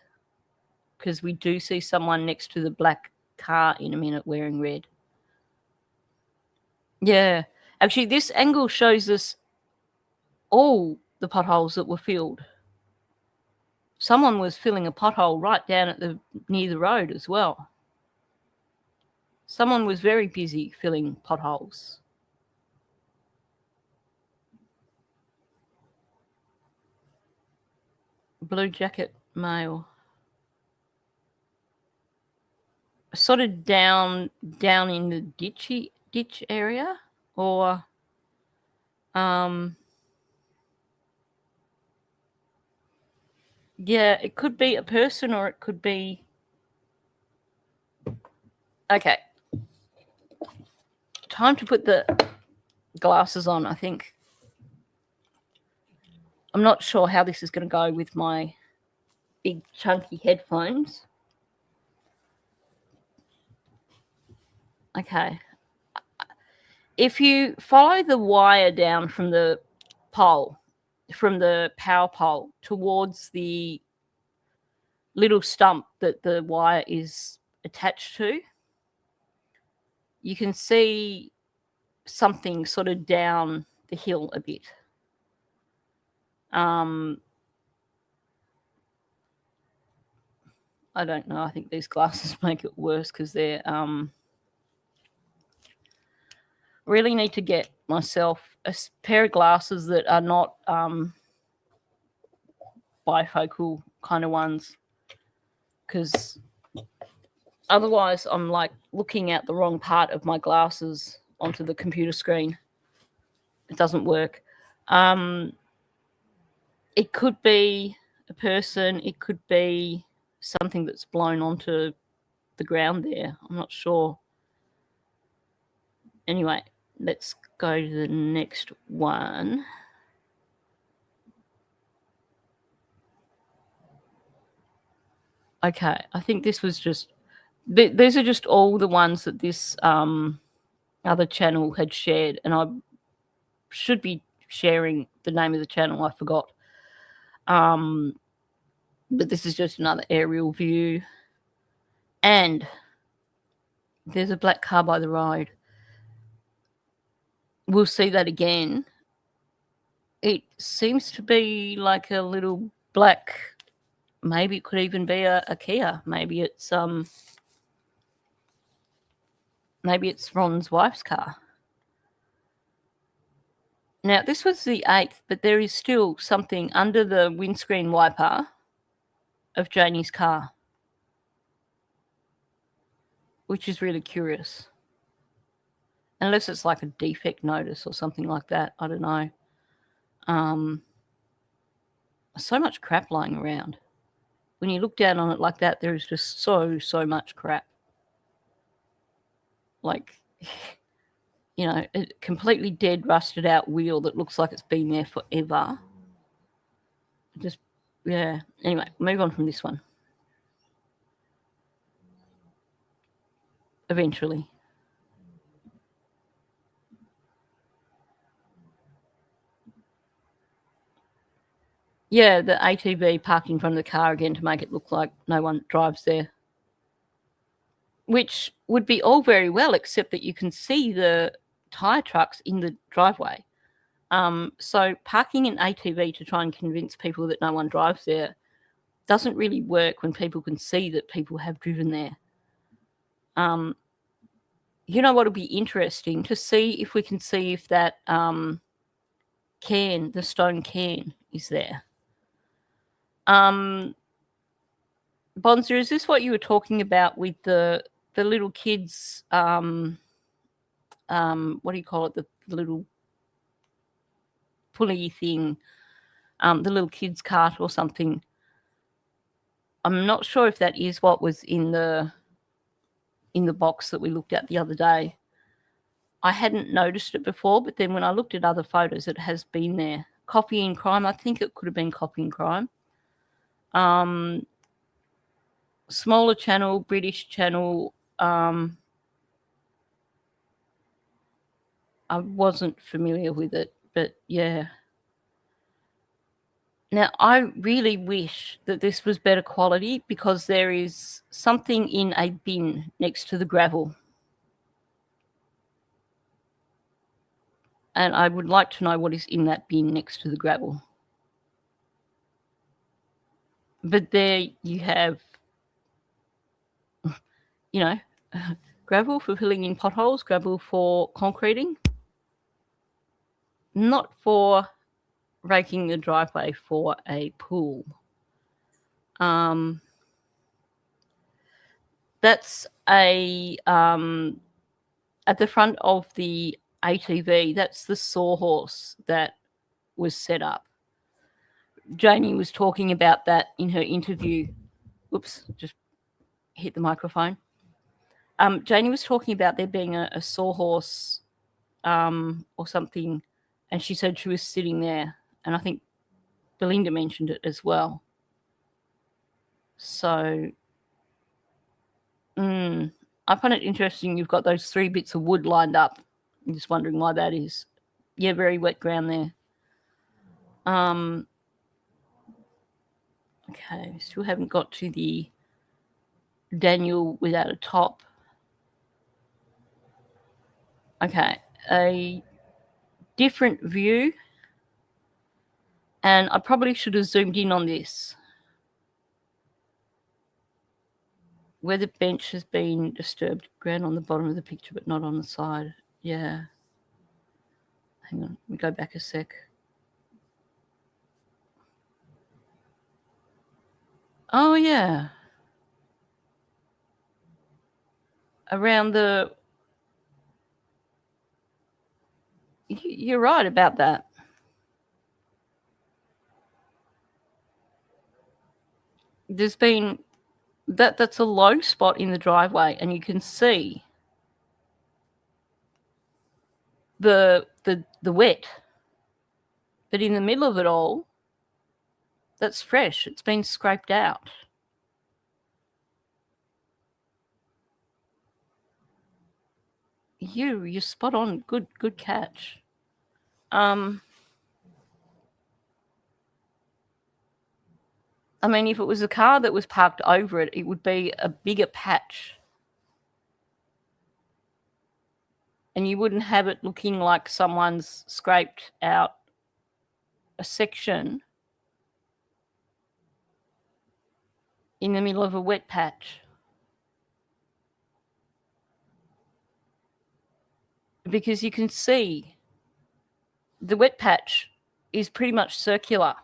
Because we do see someone next to the black car in a minute wearing red. Yeah. Actually, this angle shows us all the potholes that were filled. Someone was filling a pothole right down near the road as well. Someone was very busy filling potholes. Blue jacket male. Sort of down in the ditch area, or yeah, it could be a person or it could be. Okay, time to put the glasses on. I think I'm not sure how this is going to go with my big chunky headphones. Okay. If you follow the wire down from the pole, from the power pole towards the little stump that the wire is attached to, you can see something sort of down the hill a bit. I don't know. I think these glasses make it worse because they're really need to get myself a pair of glasses that are not bifocal kind of ones, because otherwise I'm like looking at the wrong part of my glasses onto the computer screen. It doesn't work. It could be a person, it could be something that's blown onto the ground there. I'm not sure. Anyway, let's go to the next one. Okay, I think this was just, these are just all the ones that this other channel had shared, and I should be sharing the name of the channel, I forgot. But this is just another aerial view. And there's a black car by the road. We'll see that again It seems to be like a little black, maybe it could even be a Kia. Maybe it's Ron's wife's car. Now, this was the 8th, but there is still something under the windscreen wiper of Janie's car, which is really curious. Unless it's like a defect notice or something like that. I don't know. So much crap lying around. When you look down on it like that, there is just so much crap. Like, you know, a completely dead, rusted out wheel that looks like it's been there forever. Just, yeah. Anyway, move on from this one. Eventually. Yeah, the ATV parked in front of the car again to make it look like no one drives there. Which would be all very well, except that you can see the tyre trucks in the driveway. So parking an ATV to try and convince people that no one drives there doesn't really work when people can see that people have driven there. You know what will be interesting? To see if we can see if that the stone can, is there. Bonzer, is this what you were talking about with the little kids, what do you call it, the little pulley thing, the little kids cart or something? I'm not sure if that is what was in the box that we looked at the other day. I hadn't noticed it before, but then when I looked at other photos, it has been there. Copying Crime, I think it could have been Copying Crime. Smaller channel, British channel. I wasn't familiar with it, but yeah. Now, I really wish that this was better quality because there is something in a bin next to the gravel. And I would like to know what is in that bin next to the gravel. But there you have, you know, gravel for filling in potholes, gravel for concreting, not for raking the driveway for a pool. That's a at the front of the ATV, that's the sawhorse that was set up. Janie was talking about that in her interview. Oops, just hit the microphone. Janie was talking about there being a sawhorse or something, and she said she was sitting there, and I think Belinda mentioned it as well. So I find it interesting you've got those 3 bits of wood lined up. I'm just wondering why that is. Yeah, very wet ground there. Okay, still haven't got to the Daniel without a top. Okay, a different view. And I probably should have zoomed in on this. Where the bench has been disturbed, ground on the bottom of the picture, but not on the side. Yeah. Hang on, let me go back a sec. Oh, yeah. Around the... You're right about that. There's been... That's a low spot in the driveway, and you can see the wet. But in the middle of it all, that's fresh. It's been scraped out. You're spot on. Good catch. I mean, if it was a car that was parked over it, it would be a bigger patch. And you wouldn't have it looking like someone's scraped out a section in the middle of a wet patch. Because you can see the wet patch is pretty much circular,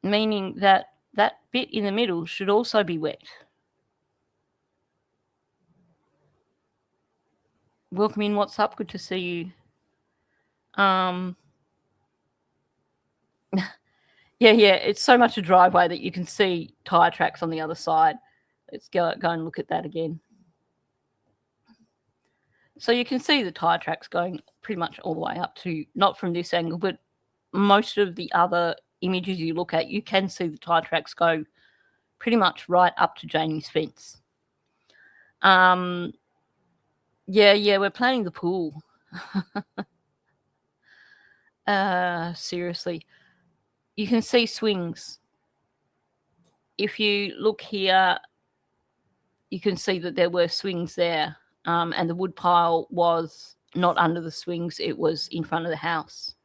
meaning that that bit in the middle should also be wet. Welcome in, what's up? Good to see you. Yeah, it's so much a driveway that you can see tyre tracks on the other side. Let's go and look at that again. So you can see the tyre tracks going pretty much all the way up to, not from this angle, but most of the other images you look at, you can see the tyre tracks go pretty much right up to Janie's fence. Yeah, we're planning the pool. Seriously. You can see swings. If you look here, you can see that there were swings there, and the wood pile was not under the swings, it was in front of the house.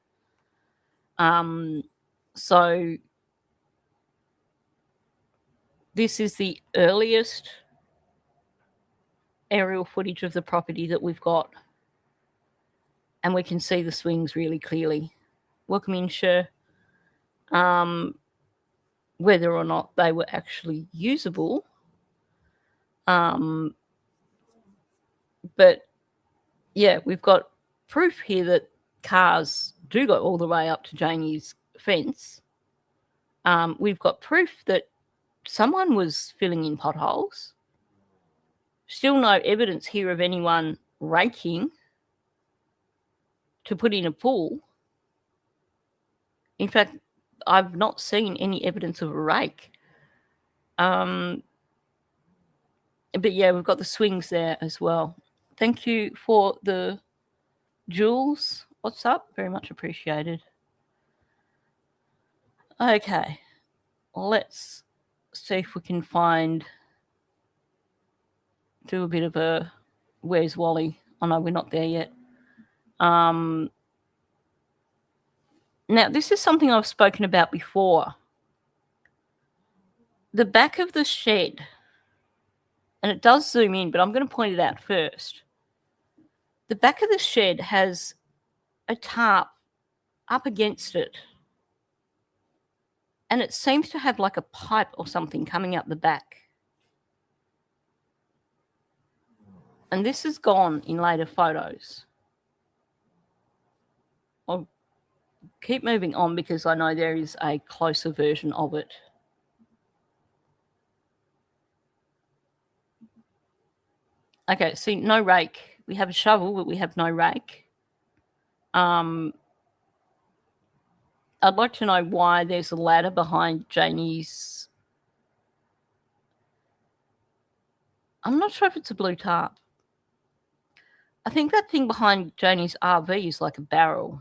So this is the earliest aerial footage of the property that we've got, and we can see the swings really clearly. Welcome in, Sher. Whether or not they were actually usable, but yeah, we've got proof here that cars do go all the way up to Janie's fence. We've got proof that someone was filling in potholes. Still no evidence here of anyone raking to put in a pool. In fact, I've not seen any evidence of a rake. But yeah, we've got the swings there as well. Thank you for the Jules. What's up? Very much appreciated. Okay, let's see if we can do a bit of a where's Wally? Oh no, we're not there yet. Now, this is something I've spoken about before. The back of the shed, and it does zoom in, but I'm going to point it out first. The back of the shed has a tarp up against it, and it seems to have like a pipe or something coming out the back. And this is gone in later photos. I'll keep moving on because I know there is a closer version of it. Okay, see, no rake. We have a shovel, but we have no rake. I'd like to know why there's a ladder behind Janie's. I'm not sure if it's a blue tarp. I think that thing behind Janie's RV is like a barrel.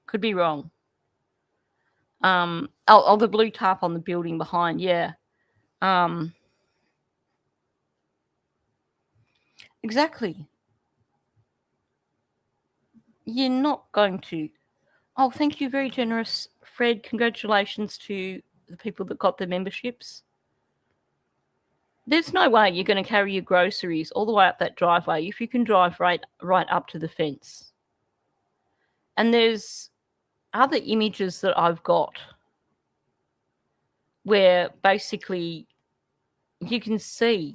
Could be wrong. The blue tarp on the building behind, yeah. Exactly. You're not going to. Oh, thank you, very generous, Fred. Congratulations to the people that got the memberships. There's no way you're going to carry your groceries all the way up that driveway if you can drive right up to the fence. And there's other images that I've got where basically you can see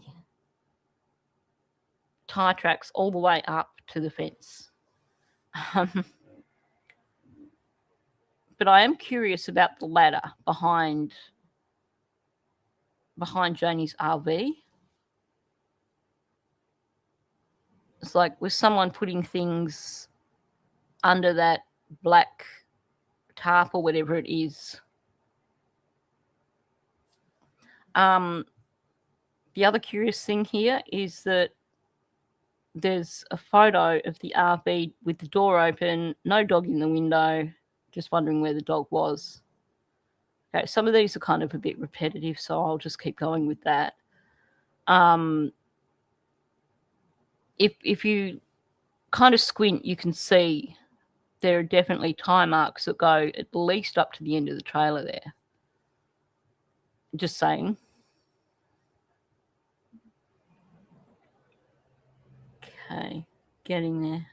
tyre tracks all the way up to the fence. But I am curious about the ladder behind Janie's RV. It's like, was someone putting things under that black tarp or whatever it is? The other curious thing here is that there's a photo of the RV with the door open, no dog in the window, just wondering where the dog was. Okay, some of these are kind of a bit repetitive, so I'll just keep going with that. If you kind of squint, you can see there are definitely tire marks that go at least up to the end of the trailer there. Just saying. Okay, getting there.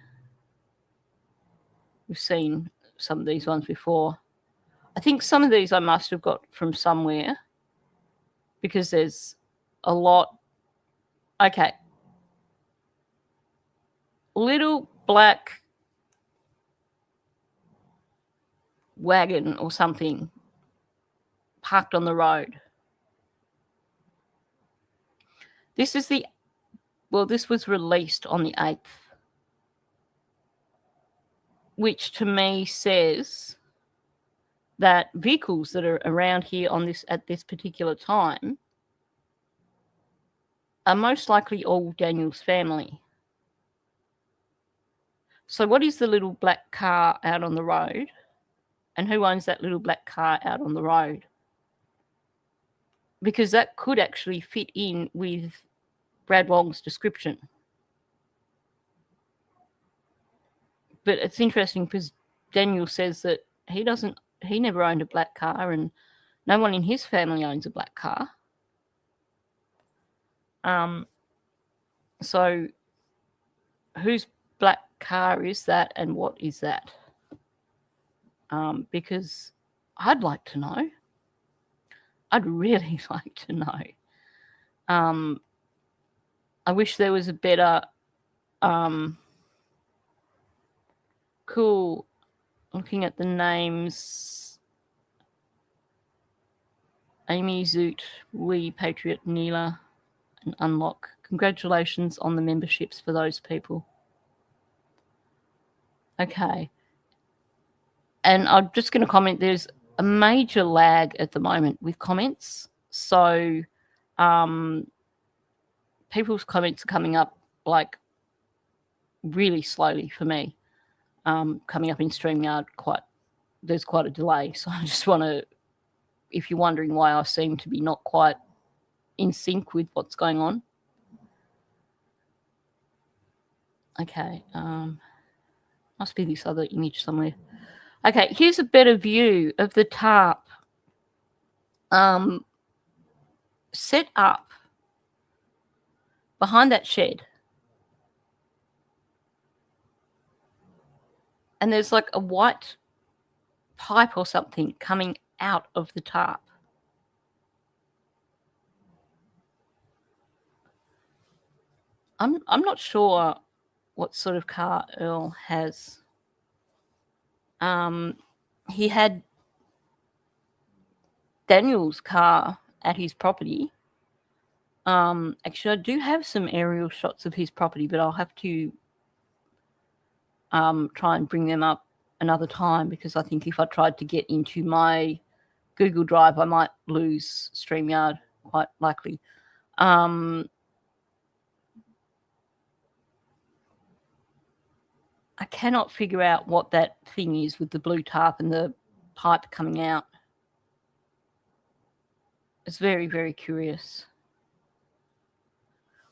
We've seen some of these ones before. I think some of these I must have got from somewhere because there's a lot. Okay. Little black wagon or something parked on the road. This is this was released on the 8th, which to me says that vehicles that are around here at this particular time are most likely all Daniel's family. So what is the little black car out on the road? And who owns that little black car out on the road? Because that could actually fit in with Brad Wong's description. But it's interesting because Daniel says that he never owned a black car and no one in his family owns a black car. So whose black car is that and what is that? Because I'd like to know. I'd really like to know. I wish there was a better cool. Looking at the names. Amy, Zoot, Wee, Patriot, Neela, and Unlock. Congratulations on the memberships for those people. Okay. And I'm just going to comment, there's a major lag at the moment with comments. So people's comments are coming up like really slowly for me. Coming up in StreamYard, there's quite a delay. So I just want to, if you're wondering why I seem to be not quite in sync with what's going on. Okay, must be this other image somewhere. Okay, here's a better view of the tarp set up behind that shed. And there's like a white pipe or something coming out of the tarp. I'm not sure what sort of car Earl has. He had Daniel's car at his property. Actually, I do have some aerial shots of his property, but I'll have to try and bring them up another time because I think if I tried to get into my Google Drive, I might lose StreamYard, quite likely. I cannot figure out what that thing is with the blue tarp and the pipe coming out. It's very, very curious.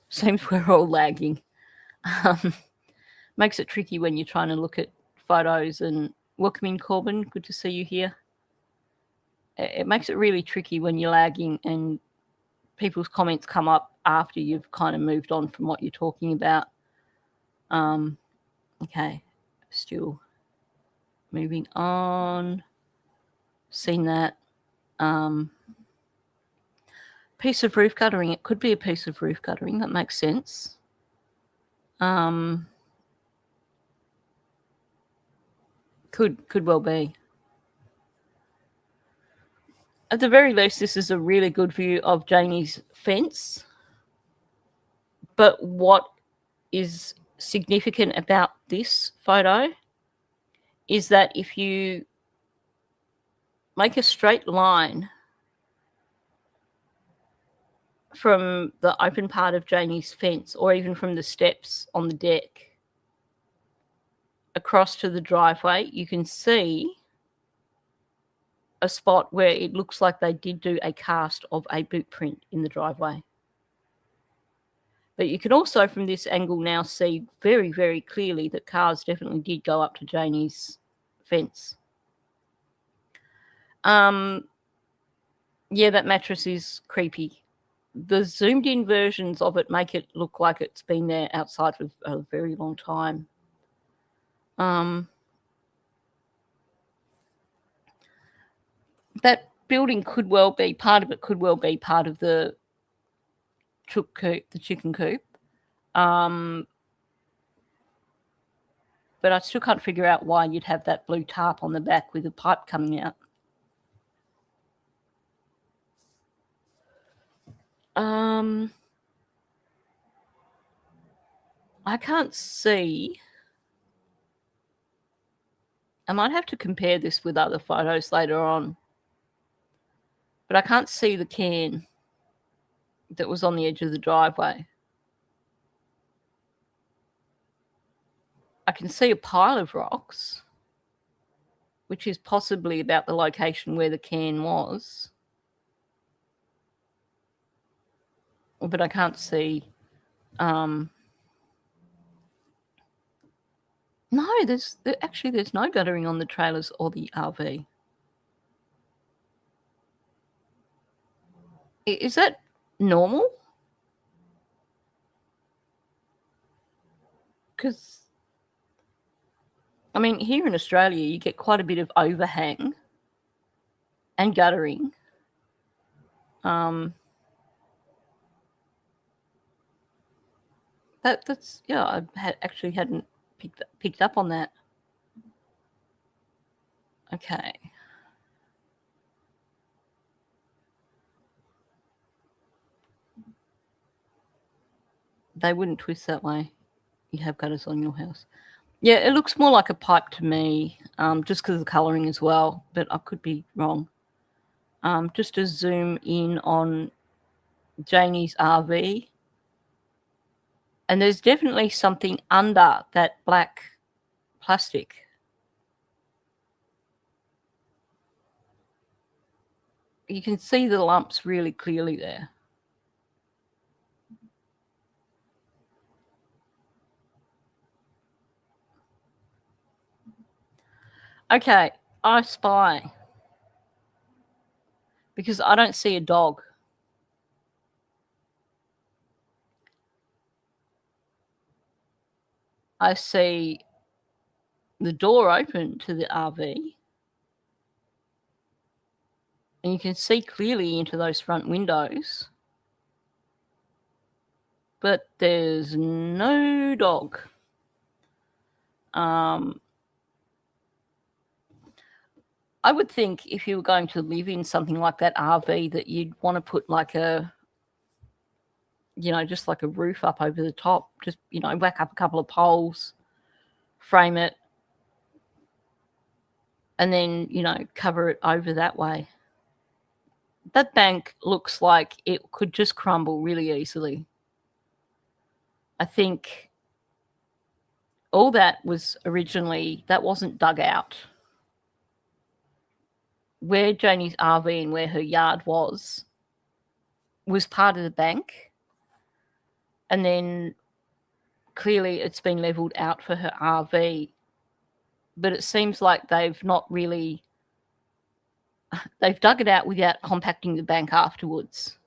Seems we're all lagging. Makes it tricky when you're trying to look at photos. And welcome in, Corbin. Good to see you here. It makes it really tricky when you're lagging and people's comments come up after you've kind of moved on from what you're talking about. Okay, still moving on. Seen that. Piece of roof guttering. It could be a piece of roof guttering. That makes sense. Could well be. At the very least, this is a really good view of Janie's fence. But what is significant about this photo is that if you make a straight line from the open part of Janie's fence or even from the steps on the deck across to the driveway, you can see a spot where it looks like they did do a cast of a boot print in the driveway. But you can also, from this angle now, see very, very clearly that cars definitely did go up to Janie's fence. Yeah, that mattress is creepy. The zoomed in versions of it make it look like it's been there outside for a very long time. That building could well be part of it, could well be part of the chook coop, the chicken coop. But I still can't figure out why you'd have that blue tarp on the back with a pipe coming out. I can't see. I might have to compare this with other photos later on. But I can't see the can that was on the edge of the driveway. I can see a pile of rocks, which is possibly about the location where the can was. But I can't see. No, there's no guttering on the trailers or the RV. Is that normal? Because, I mean, here in Australia, you get quite a bit of overhang and guttering. That's yeah, I actually hadn't picked up on that. Okay. They wouldn't twist that way. You have gutters on your house. Yeah, it looks more like a pipe to me, just because of the colouring as well, but I could be wrong. Just to zoom in on Janie's RV. And there's definitely something under that black plastic. You can see the lumps really clearly there. Okay, I spy. Because I don't see a dog. I see the door open to the RV. And you can see clearly into those front windows. But there's no dog. I would think if you were going to live in something like that RV that you'd want to put like a, just like a roof up over the top. Just, whack up a couple of poles, frame it, and then, cover it over that way. That bank looks like it could just crumble really easily. I think all that was originally, that wasn't dug out. Where Janie's RV and where her yard was part of the bank. And then clearly it's been levelled out for her RV. But it seems like they've dug it out without compacting the bank afterwards.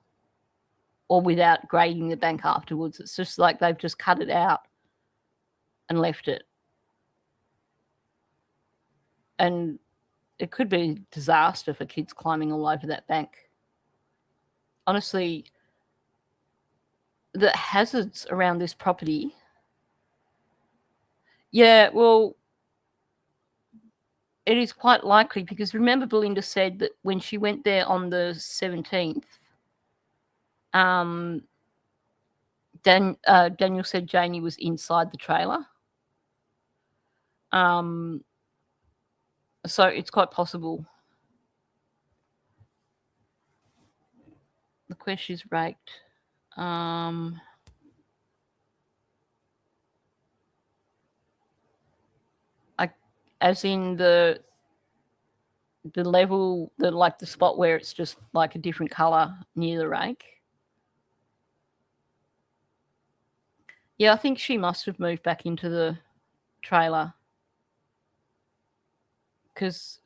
Or without grading the bank afterwards. It's just like they've just cut it out and left it. And it could be a disaster for kids climbing all over that bank. Honestly, the hazards around this property. Yeah, well, it is quite likely because remember Belinda said that when she went there on the 17th, Daniel said Janie was inside the trailer. So it's quite possible. The question is raked. As in the level, the spot where it's just like a different colour near the rake. Yeah, I think she must have moved back into the trailer. Because,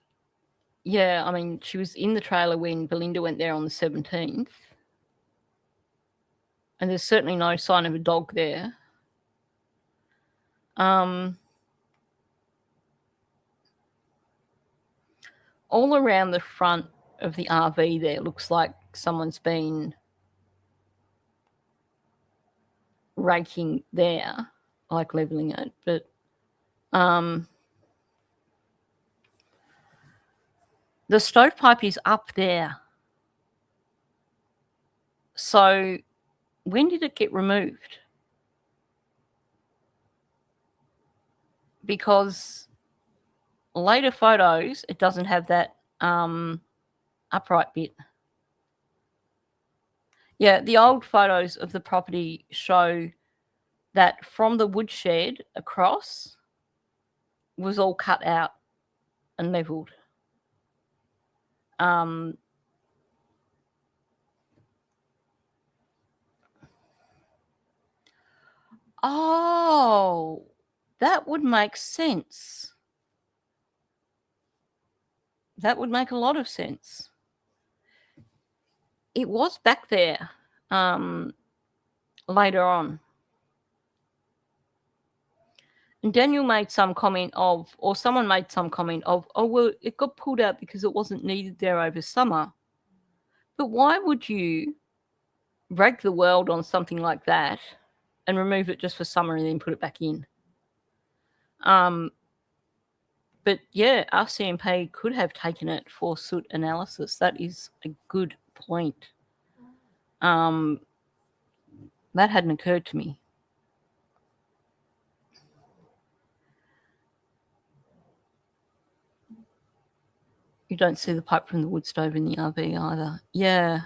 yeah, I mean, she was in the trailer when Belinda went there on the 17th. And there's certainly no sign of a dog there. All around the front of the RV there looks like someone's been raking there, like leveling it. But the stovepipe is up there. So when did it get removed? Because later photos, it doesn't have that upright bit. Yeah, the old photos of the property show that from the woodshed across was all cut out and levelled. Oh, that would make sense. That would make a lot of sense. It was back there later on. And Daniel made some comment of, or someone made some comment of, oh, well, it got pulled out because it wasn't needed there over summer. But why would you break the world on something like that and remove it just for summer and then put it back in? But yeah, RCMP could have taken it for soot analysis. That is a good point. That hadn't occurred to me. You don't see the pipe from the wood stove in the RV either. Yeah.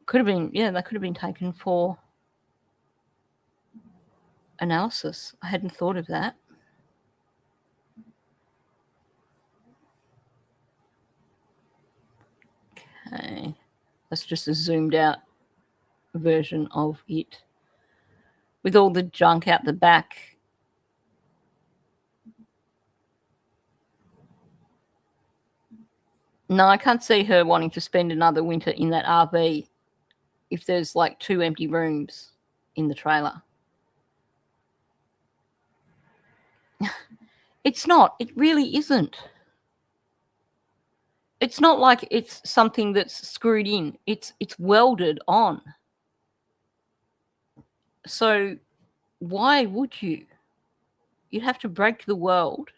Could have been, yeah, that could have been taken for analysis. I hadn't thought of that. Okay. That's just a zoomed out version of it. With all the junk out the back. No, I can't see her wanting to spend another winter in that RV if there's like 2 empty rooms in the trailer. It's not. It really isn't. It's not like it's something that's screwed in. It's welded on. So why would you? You'd have to break the weld,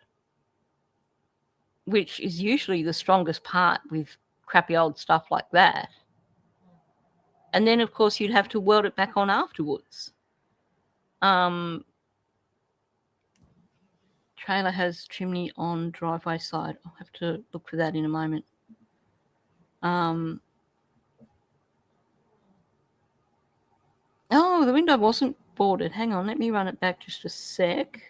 which is usually the strongest part with crappy old stuff like that. And then, of course, you'd have to weld it back on afterwards. Trailer has chimney on driveway side. I'll have to look for that in a moment. Oh, the window wasn't boarded. Hang on, let me run it back just a sec.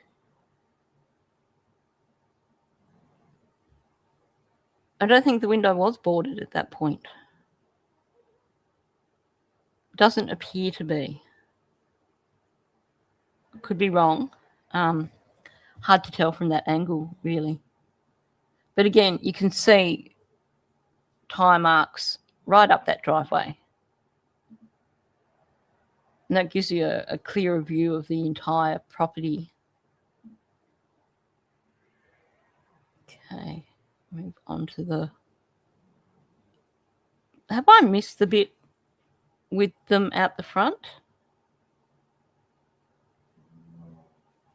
I don't think the window was boarded at that point. Doesn't appear to be. Could be wrong. Hard to tell from that angle, really. But again, you can see tire marks right up that driveway. And that gives you a clearer view of the entire property. Okay, move on to the... Have I missed the bit with them out the front?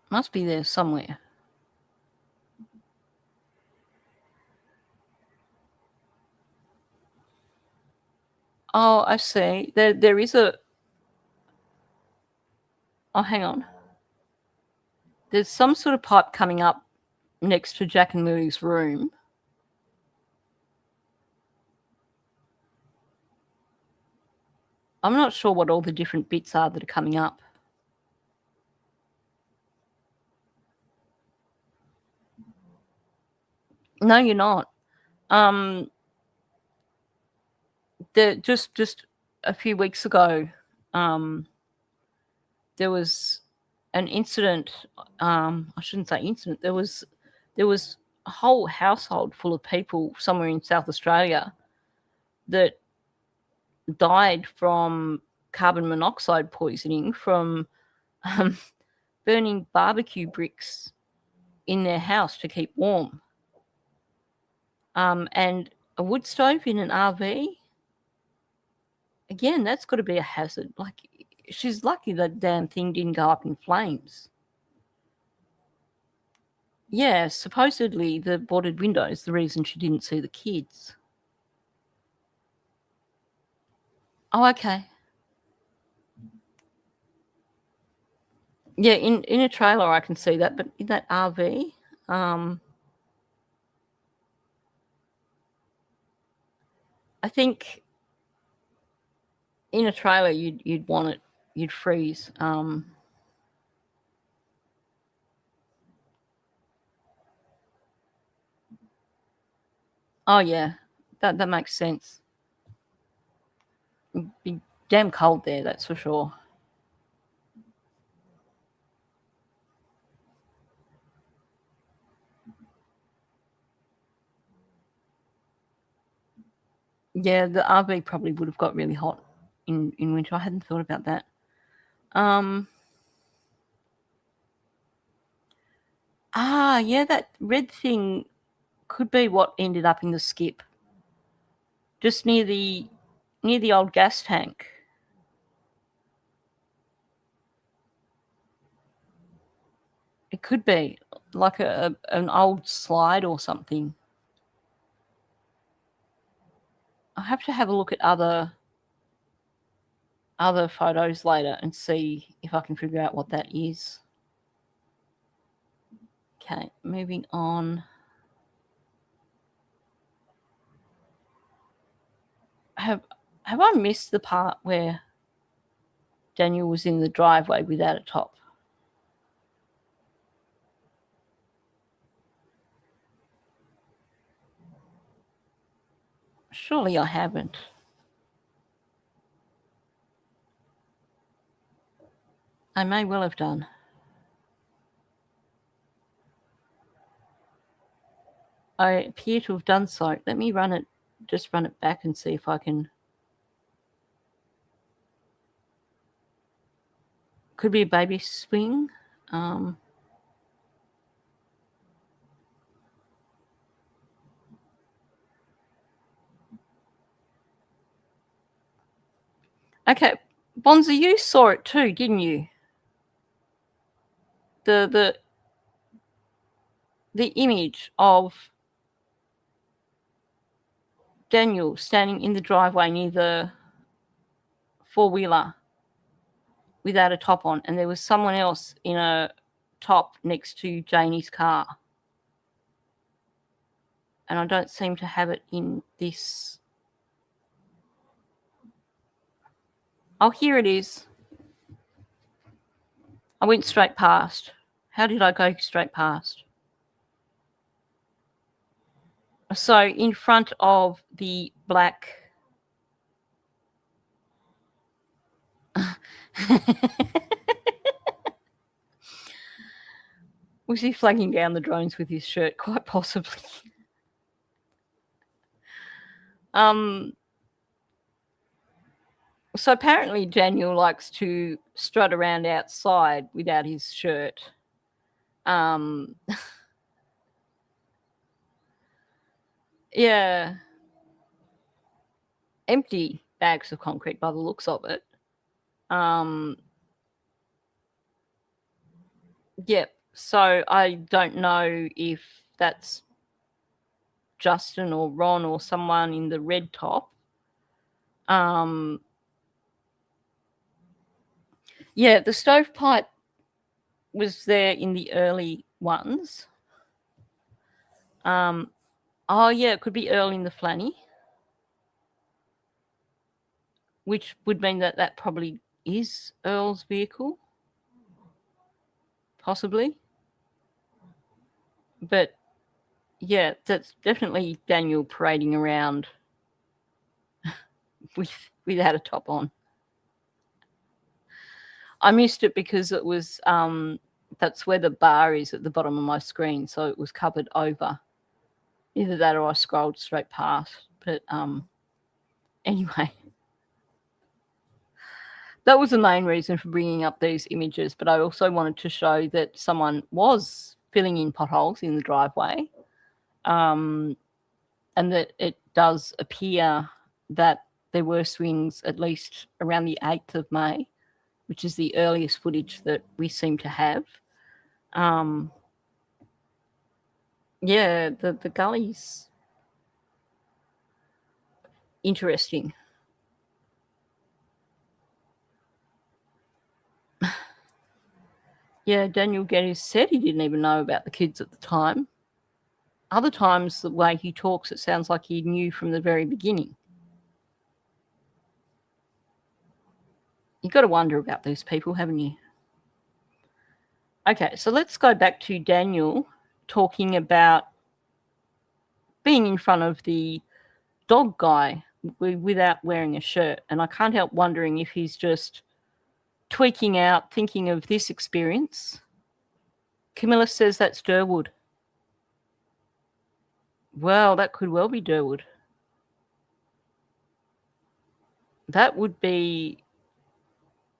Must be there somewhere. Oh, I see. There is a... Oh, hang on. There's some sort of pipe coming up next to Jack and Lily's room. I'm not sure what all the different bits are that are coming up. No, you're not. Just a few weeks ago, there was an incident. I shouldn't say incident. There was a whole household full of people somewhere in South Australia that died from carbon monoxide poisoning from burning barbecue bricks in their house to keep warm. And a wood stove in an RV, again, that's got to be a hazard. Like, she's lucky that damn thing didn't go up in flames. Yeah, supposedly the boarded window is the reason she didn't see the kids. Oh, okay. Yeah, in a trailer I can see that, but in that RV, I think in a trailer you'd want it, you'd freeze. Oh yeah, that makes sense. It'd be damn cold there, that's for sure. Yeah, the RV probably would have got really hot in winter. I hadn't thought about that. Yeah, that red thing could be what ended up in the skip. Just near the old gas tank. It could be like an old slide or something. I'll have to have a look at other photos later and see if I can figure out what that is. Okay, moving on. Have I missed the part where Daniel was in the driveway without a top? Surely I haven't. I may well have done. I appear to have done so. Let me just run it back and see if I can. Could be a baby swing. Okay, Bonza, you saw it too, didn't you? The image of Daniel standing in the driveway near the four-wheeler without a top on, and there was someone else in a top next to Janie's car. And I don't seem to have it in this. Oh, here it is. I went straight past. How did I go straight past? So in front of the black. Was he flagging down the drones with his shirt? Quite possibly. So apparently Daniel likes to strut around outside without his shirt. Yeah. Empty bags of concrete by the looks of it. Yep. So I don't know if that's Justin or Ron or someone in the red top. Yeah, the stovepipe was there in the early ones. Oh yeah, it could be Earl in the Flanny, which would mean that probably is Earl's vehicle, possibly. But yeah, that's definitely Daniel parading around without a top on. I missed it because it was that's where the bar is at the bottom of my screen, so it was covered over. Either that or I scrolled straight past. But anyway, that was the main reason for bringing up these images. But I also wanted to show that someone was filling in potholes in the driveway, and that it does appear that there were swings at least around the 8th of May, which is the earliest footage that we seem to have. Yeah, the gully's interesting. Yeah, Daniel Geddes said he didn't even know about the kids at the time. Other times, the way he talks, it sounds like he knew from the very beginning. You've got to wonder about these people, haven't you? Okay, so let's go back to Daniel talking about being in front of the dog guy without wearing a shirt. And I can't help wondering if he's just tweaking out, thinking of this experience. Camilla says that's Durwood. Well, that could well be Durwood. That would be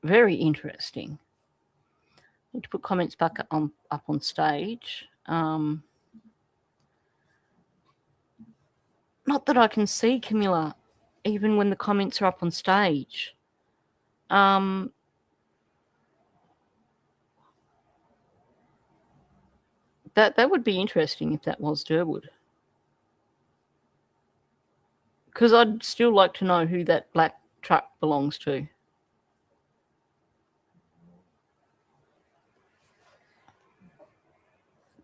very interesting. Need to put comments back up on stage. Not that I can see Camilla, even when the comments are up on stage. That would be interesting if that was Durwood. Because I'd still like to know who that black truck belongs to.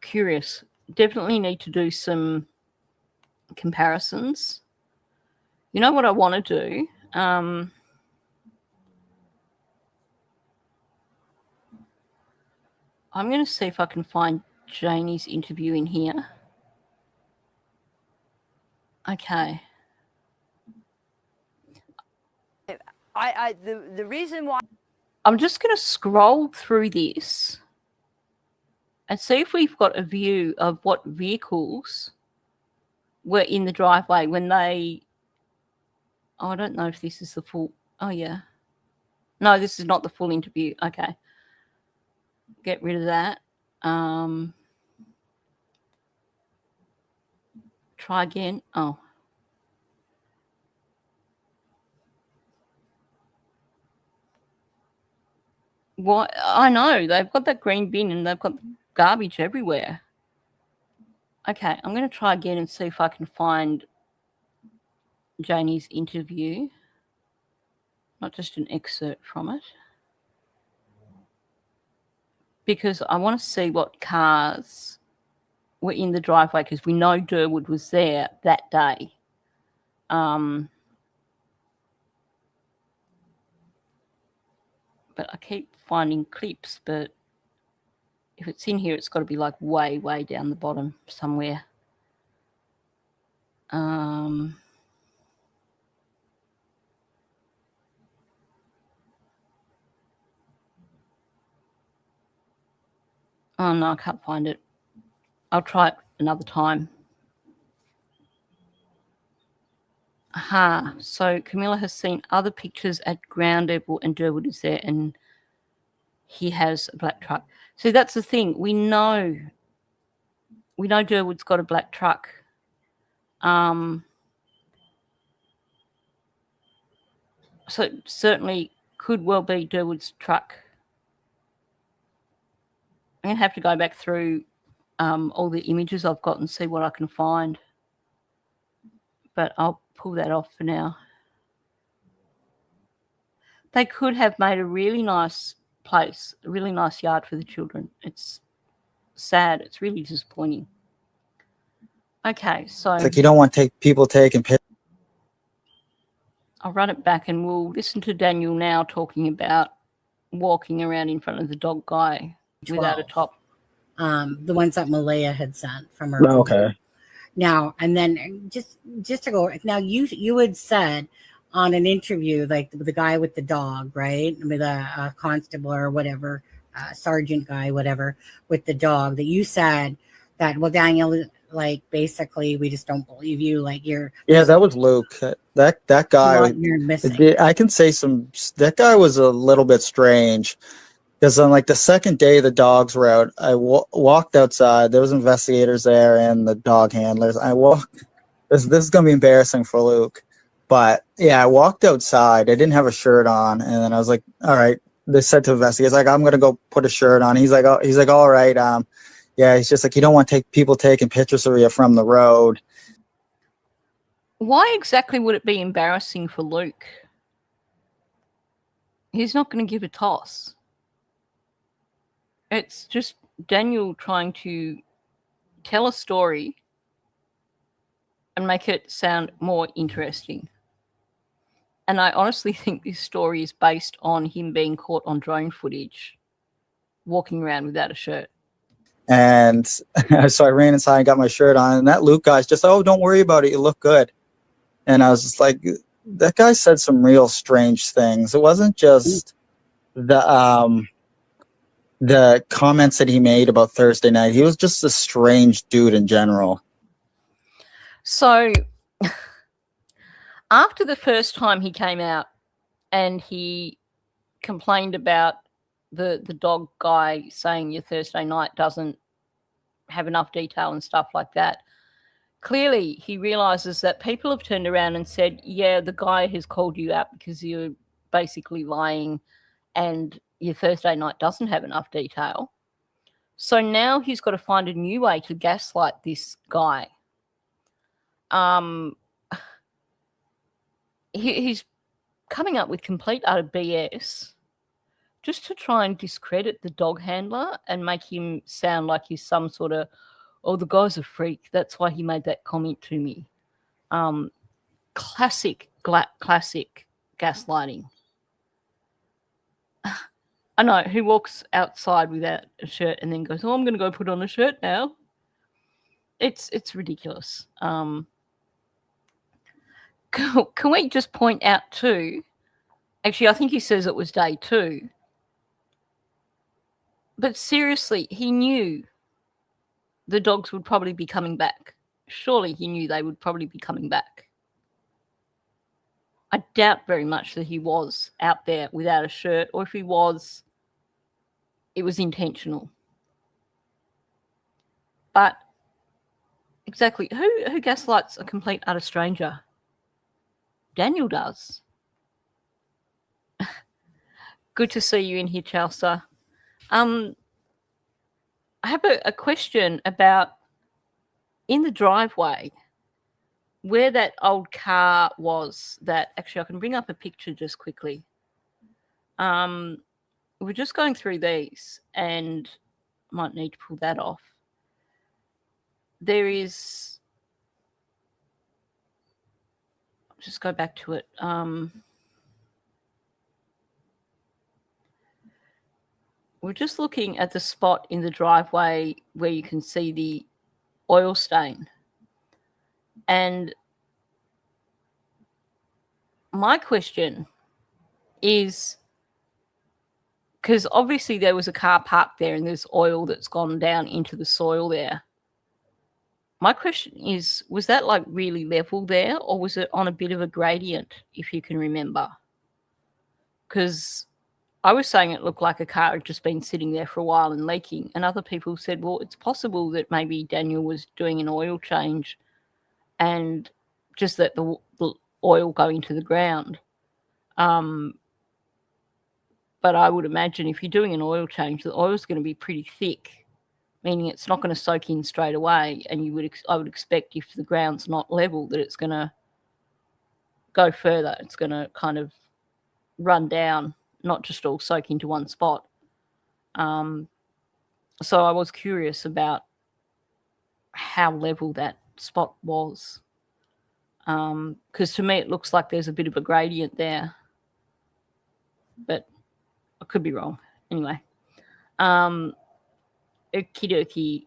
Curious. Definitely need to do some comparisons. You know what I want to do? I'm going to see if I can find Janie's interview in here. Okay. The reason why I'm just going to scroll through this and see if we've got a view of what vehicles were in the driveway when they... Oh, I don't know if this is the full... Oh, yeah. No, this is not the full interview. Okay. Get rid of that. Try again. Oh. What? I know. They've got that green bin and they've got garbage everywhere. Okay, I'm going to try again and see if I can find Janie's interview. Not just an excerpt from it. Because I want to see what cars were in the driveway, because we know Durwood was there that day. But I keep finding clips, but if it's in here, it's got to be like way, way down the bottom somewhere. Oh, no, I can't find it. I'll try it another time. Aha, so Camilla has seen other pictures at ground level and Durwood is there and he has a black truck. See, that's the thing. We know Durwood's got a black truck. So it certainly could well be Durwood's truck. I'm going to have to go back through all the images I've got and see what I can find. But I'll pull that off for now. They could have made a really nice place, a really nice yard for the children. It's sad. It's really disappointing. Okay, so... It's like you don't want people taking pictures. I'll run it back and we'll listen to Daniel now talking about walking around in front of the dog guy without a top. The ones that Malaya had sent from her. Okay. Now, and then just to go, now you had said on an interview, like the guy with the dog, right? With a constable or whatever, sergeant guy, whatever, with the dog, that you said that, well, Daniel, like, basically, we just don't believe you. Like, Yeah, that was Luke. That guy. you're missing. I can say that guy was a little bit strange. Because on like the second day the dogs were out, I walked outside. There was investigators there and the dog handlers. This is gonna be embarrassing for Luke, but yeah, I walked outside. I didn't have a shirt on, and then I was like, "All right." They said to investigators, "Like, I'm gonna go put a shirt on." He's like, "All right." Yeah, he's just like, "You don't want people taking pictures of you from the road." Why exactly would it be embarrassing for Luke? He's not going to give a toss. It's just Daniel trying to tell a story and make it sound more interesting. And I honestly think this story is based on him being caught on drone footage, walking around without a shirt. And so I ran inside and got my shirt on, and that Luke guy's just, "Oh, don't worry about it. You look good." And I was just like, that guy said some real strange things. It wasn't just the comments that he made about Thursday night. He was just a strange dude in general. So after the first time he came out and he complained about the dog guy saying your Thursday night doesn't have enough detail and stuff like that, clearly he realizes that people have turned around and said, yeah, the guy has called you out because you're basically lying and your Thursday night doesn't have enough detail. So now he's got to find a new way to gaslight this guy. He's coming up with complete utter BS just to try and discredit the dog handler and make him sound like he's some sort of, oh, the guy's a freak. That's why he made that comment to me. Classic gaslighting. I know, who walks outside without a shirt and then goes, oh, I'm going to go put on a shirt now. It's ridiculous. Can we just point out too, actually, I think he says it was day 2. But seriously, he knew the dogs would probably be coming back. Surely he knew they would probably be coming back. I doubt very much that he was out there without a shirt, or if he was, it was intentional. But exactly, who gaslights a complete utter stranger? Daniel does. Good to see you in here, Chelsea. I have a question about in the driveway where that old car was that, actually I can bring up a picture just quickly. We're just going through these and might need to pull that off. There is, just go back to it. We're just looking at the spot in the driveway where you can see the oil stain. And my question is, because obviously there was a car parked there and there's oil that's gone down into the soil there. My question is, was that like really level there, or was it on a bit of a gradient, if you can remember? Because I was saying it looked like a car had just been sitting there for a while and leaking. And other people said, well, it's possible that maybe Daniel was doing an oil change and just let the oil go into the ground. But I would imagine if you're doing an oil change, the oil's going to be pretty thick, meaning it's not going to soak in straight away. And I would expect if the ground's not level that it's going to go further. It's going to kind of run down, not just all soak into one spot. So I was curious about how level that spot was. Because to me it looks like there's a bit of a gradient there. But I could be wrong. Anyway. Okie dokie.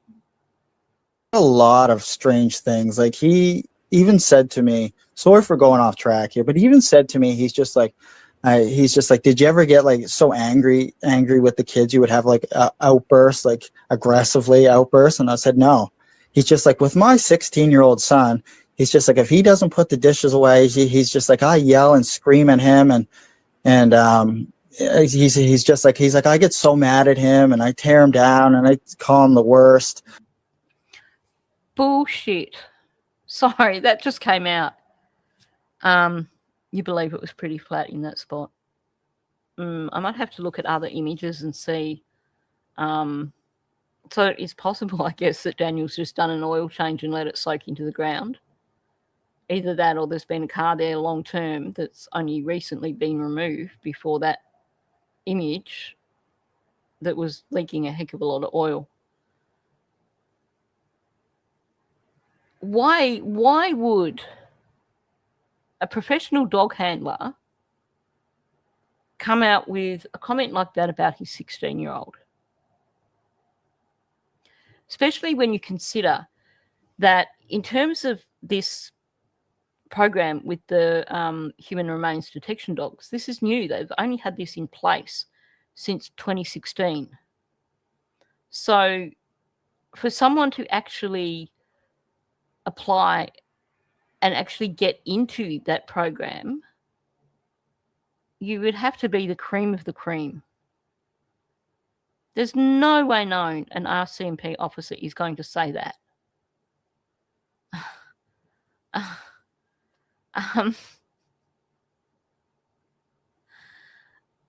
A lot of strange things. Like he even said to me, sorry for going off track here, but he even said to me, he's just like, did you ever get like so angry with the kids you would have like outbursts, like aggressively outbursts? And I said, no. He's just like, with my 16-year-old son, he's just like, if he doesn't put the dishes away, he's just like, I yell and scream at him, and he's just like, he's like, I get so mad at him and I tear him down and I call him the worst. Bullshit. Sorry, that just came out. You believe it was pretty flat in that spot. I might have to look at other images and see. So it's possible, I guess, that Daniel's just done an oil change and let it soak into the ground. Either that or there's been a car there long term that's only recently been removed before that image that was leaking a heck of a lot of oil. Why would a professional dog handler come out with a comment like that about his 16-year-old? Especially when you consider that in terms of this program with the human remains detection dogs, this is new. They've only had this in place since 2016. So for someone to actually apply and actually get into that program, you would have to be the cream of the cream. There's no way known an RCMP officer is going to say that.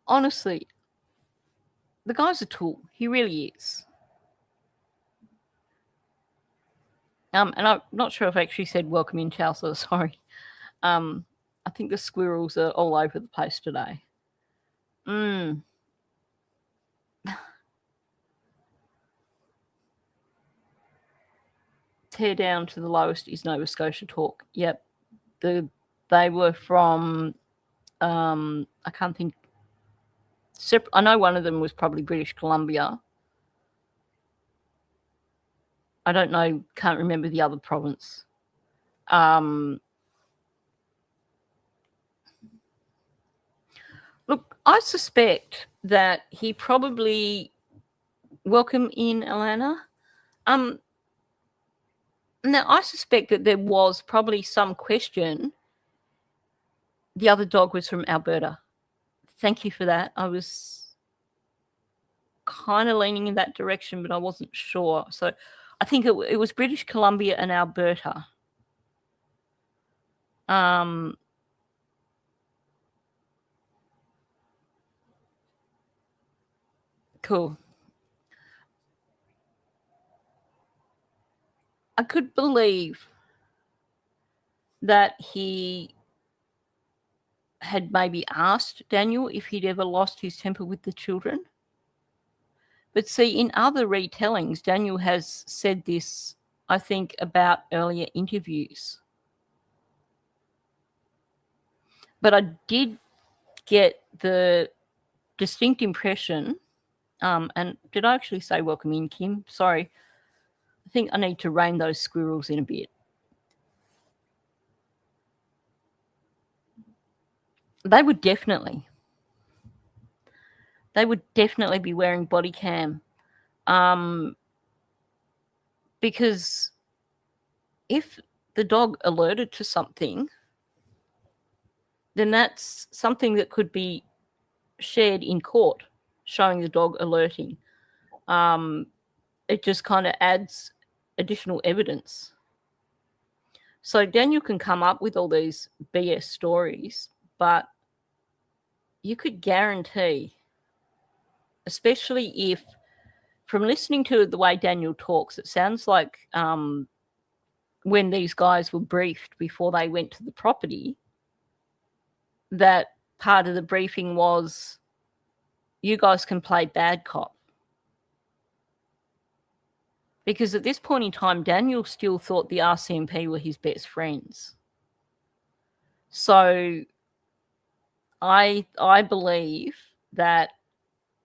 Honestly, the guy's a tool. He really is. And I'm not sure if I actually said welcome in, Chelsea. Sorry. I think the squirrels are all over the place today. Tear down to the lowest is Nova Scotia talk. Yep. They were from, I can't think. I know one of them was probably British Columbia. I don't know, can't remember the other province. Look, I suspect that he probably, welcome in, Alana. Now, I suspect that there was probably some question. The other dog was from Alberta. Thank you for that. I was kind of leaning in that direction, but I wasn't sure. So I think it was British Columbia and Alberta. Cool. I could believe that he had maybe asked Daniel if he'd ever lost his temper with the children. But see, in other retellings, Daniel has said this, I think, about earlier interviews. But I did get the distinct impression, and did I actually say welcome in, Kim? Sorry. I think I need to rein those squirrels in a bit. They would definitely be wearing body cam, because if the dog alerted to something, then that's something that could be shared in court, showing the dog alerting. It just kind of adds additional evidence. So Daniel can come up with all these BS stories, but you could guarantee, especially if, from listening to the way Daniel talks, it sounds like when these guys were briefed before they went to the property, that part of the briefing was, you guys can play bad cop. Because at this point in time, Daniel still thought the RCMP were his best friends. So I believe that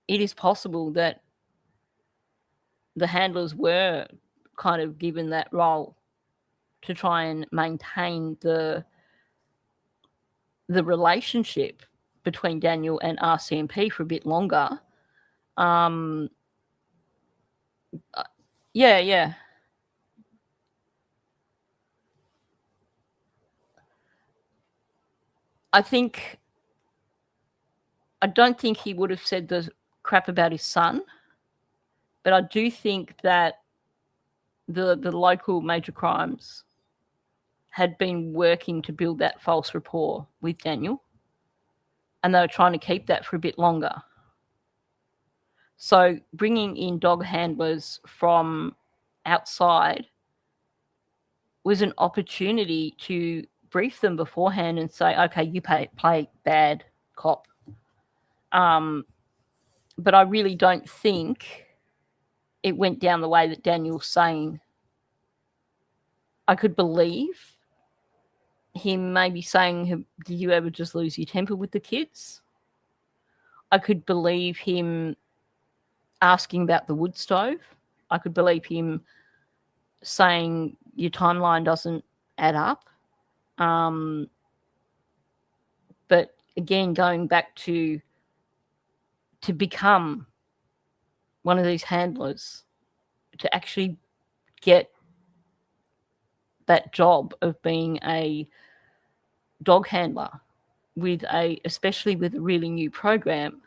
it is possible that the handlers were kind of given that role to try and maintain the relationship between Daniel and RCMP for a bit longer. Yeah. I don't think he would have said the crap about his son, but I do think that the local major crimes had been working to build that false rapport with Daniel, and they were trying to keep that for a bit longer. So bringing in dog handlers from outside was an opportunity to brief them beforehand and say, okay, you play bad cop. But I really don't think it went down the way that Daniel's saying. I could believe him maybe saying, did you ever just lose your temper with the kids? I could believe him asking about the wood stove. I could believe him saying your timeline doesn't add up. But again, going back to become one of these handlers, to actually get that job of being a dog handler especially with a really new program,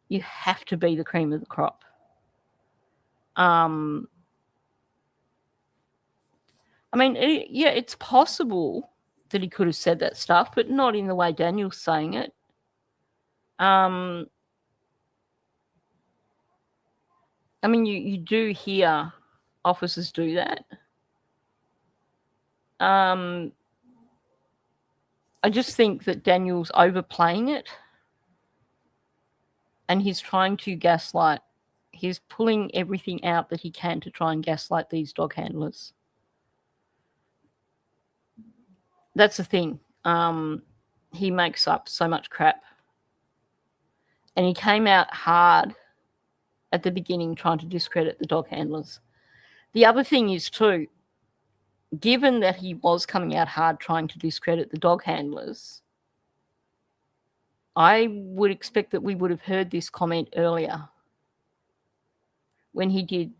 you have to be the cream of the crop. I mean, it's possible that he could have said that stuff, but not in the way Daniel's saying it. I mean, you do hear officers do that. I just think that Daniel's overplaying it, and he's trying to gaslight. He's pulling everything out that he can to try and gaslight these dog handlers. That's the thing. He makes up so much crap. And he came out hard at the beginning trying to discredit the dog handlers. The other thing is too, given that he was coming out hard trying to discredit the dog handlers, I would expect that we would have heard this comment earlier when he did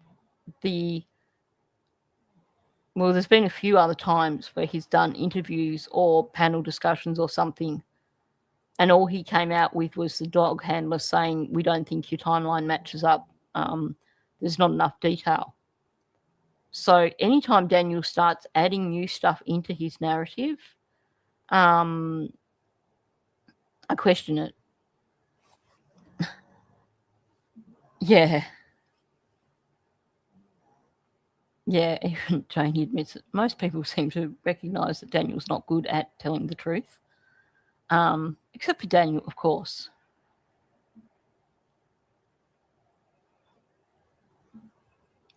there's been a few other times where he's done interviews or panel discussions or something, and all he came out with was the dog handler saying, we don't think your timeline matches up. There's not enough detail. So anytime Daniel starts adding new stuff into his narrative, I question it. Yeah. Yeah, even Janie admits it. Most people seem to recognise that Daniel's not good at telling the truth. Except for Daniel, of course.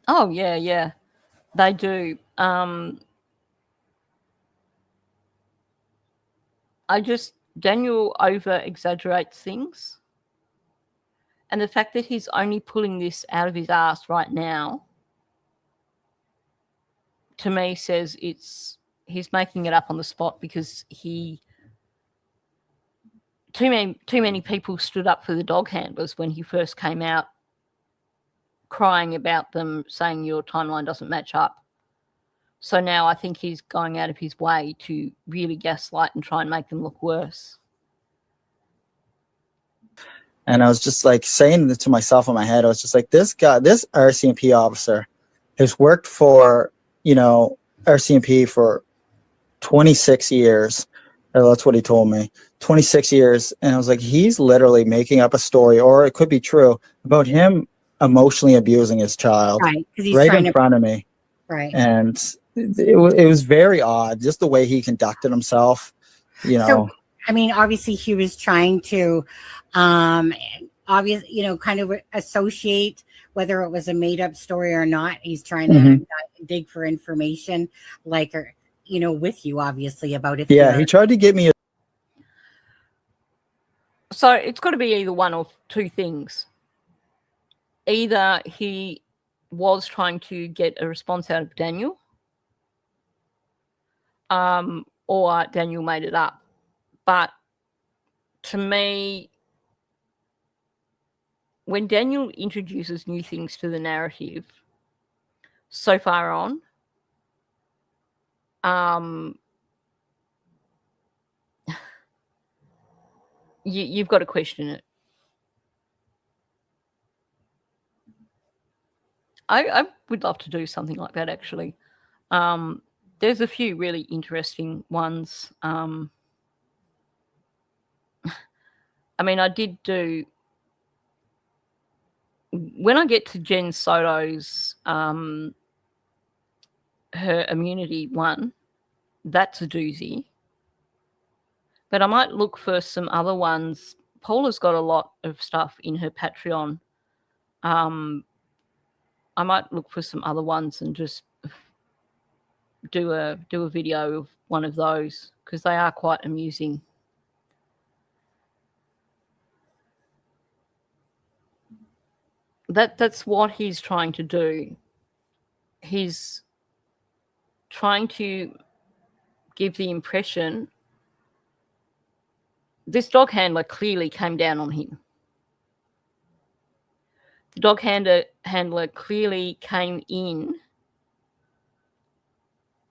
Oh, yeah. They do. Daniel over-exaggerates things. And the fact that he's only pulling this out of his ass right now, to me says he's making it up on the spot because too many people stood up for the dog handlers when he first came out crying about them, saying your timeline doesn't match up. So now I think he's going out of his way to really gaslight and try and make them look worse. And I was just like saying it to myself in my head. I was just like, this RCMP officer has worked for, RCMP for 26 years. That's what he told me. 26 years. And I was like, he's literally making up a story, or it could be true, about him emotionally abusing his child Right, in front of me. Right. And it was very odd, just the way he conducted himself, So, I mean, obviously he was trying to, kind of associate whether it was a made up story or not. He's trying to dig for information, with you, obviously, about it. Yeah, he tried to get me. So it's got to be either one of two things. Either he was trying to get a response out of Daniel, or Daniel made it up. But to me, when Daniel introduces new things to the narrative so far on, you've got to question it. I would love to do something like that, actually. There's a few really interesting ones. I mean, I did do... When I get to Jen Soto's her immunity one, that's a doozy. But I might look for some other ones. Paula's got a lot of stuff in her Patreon. I might look for some other ones and just do a video of one of those, because they are quite amusing. That's what he's trying to do. He's trying to give the impression this dog handler clearly came down on him. The dog handler clearly came in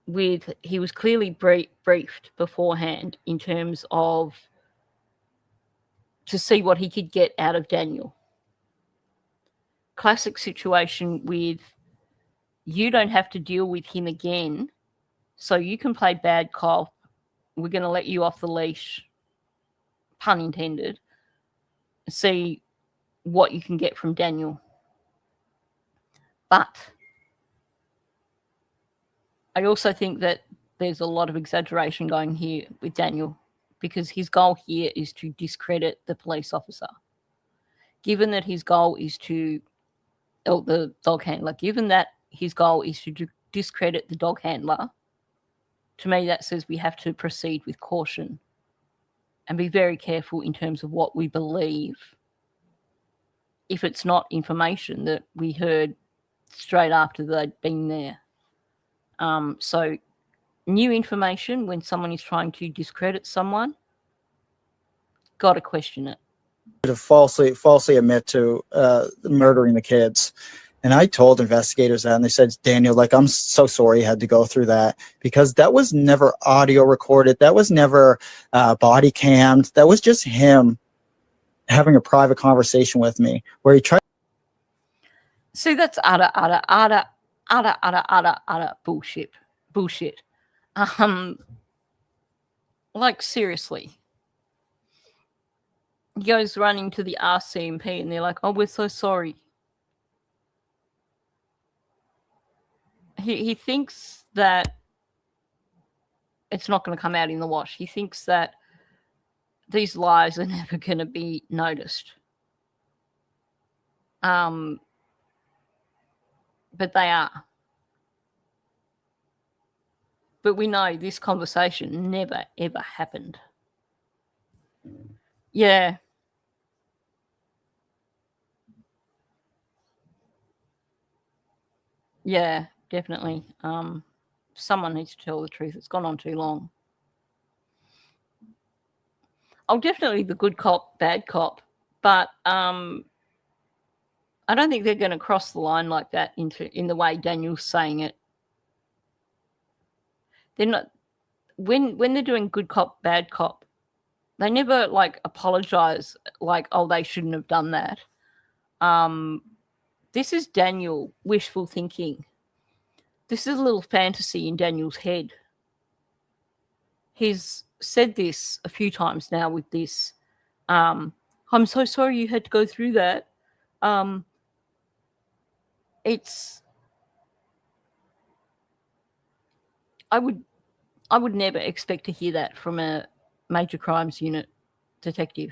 with, he was clearly briefed beforehand in terms of to see what he could get out of Daniel. Classic situation with, you don't have to deal with him again, so you can play bad cop. We're going to let you off the leash, pun intended, see what you can get from Daniel. But I also think that there's a lot of exaggeration going here with Daniel, because his goal here is to discredit the police officer. Given that his goal is to, the dog handler, given that his goal is to discredit the dog handler, to me that says we have to proceed with caution and be very careful in terms of what we believe if it's not information that we heard straight after they'd been there. So new information when someone is trying to discredit someone, got to question it. To falsely admit to murdering the kids. And I told investigators that, and they said, Daniel, like, I'm so sorry you had to go through that, because that was never audio recorded. That was never body cammed. That was just him having a private conversation with me where he tried. See, that's utter bullshit. Like, seriously. He goes running to the RCMP and they're like, oh, we're so sorry. He thinks that it's not going to come out in the wash. He thinks that these lies are never going to be noticed. But they are. But we know this conversation never, ever happened. Yeah. Yeah, definitely. Someone needs to tell the truth. It's gone on too long. Oh, definitely the good cop, bad cop. But I don't think they're going to cross the line like that in the way Daniel's saying it. They're not, when they're doing good cop, bad cop, they never like apologize like, oh, they shouldn't have done that. This is Daniel wishful thinking. This is a little fantasy in Daniel's head. He's said this a few times now with this. I'm so sorry you had to go through that. I would never expect to hear that from a major crimes unit detective.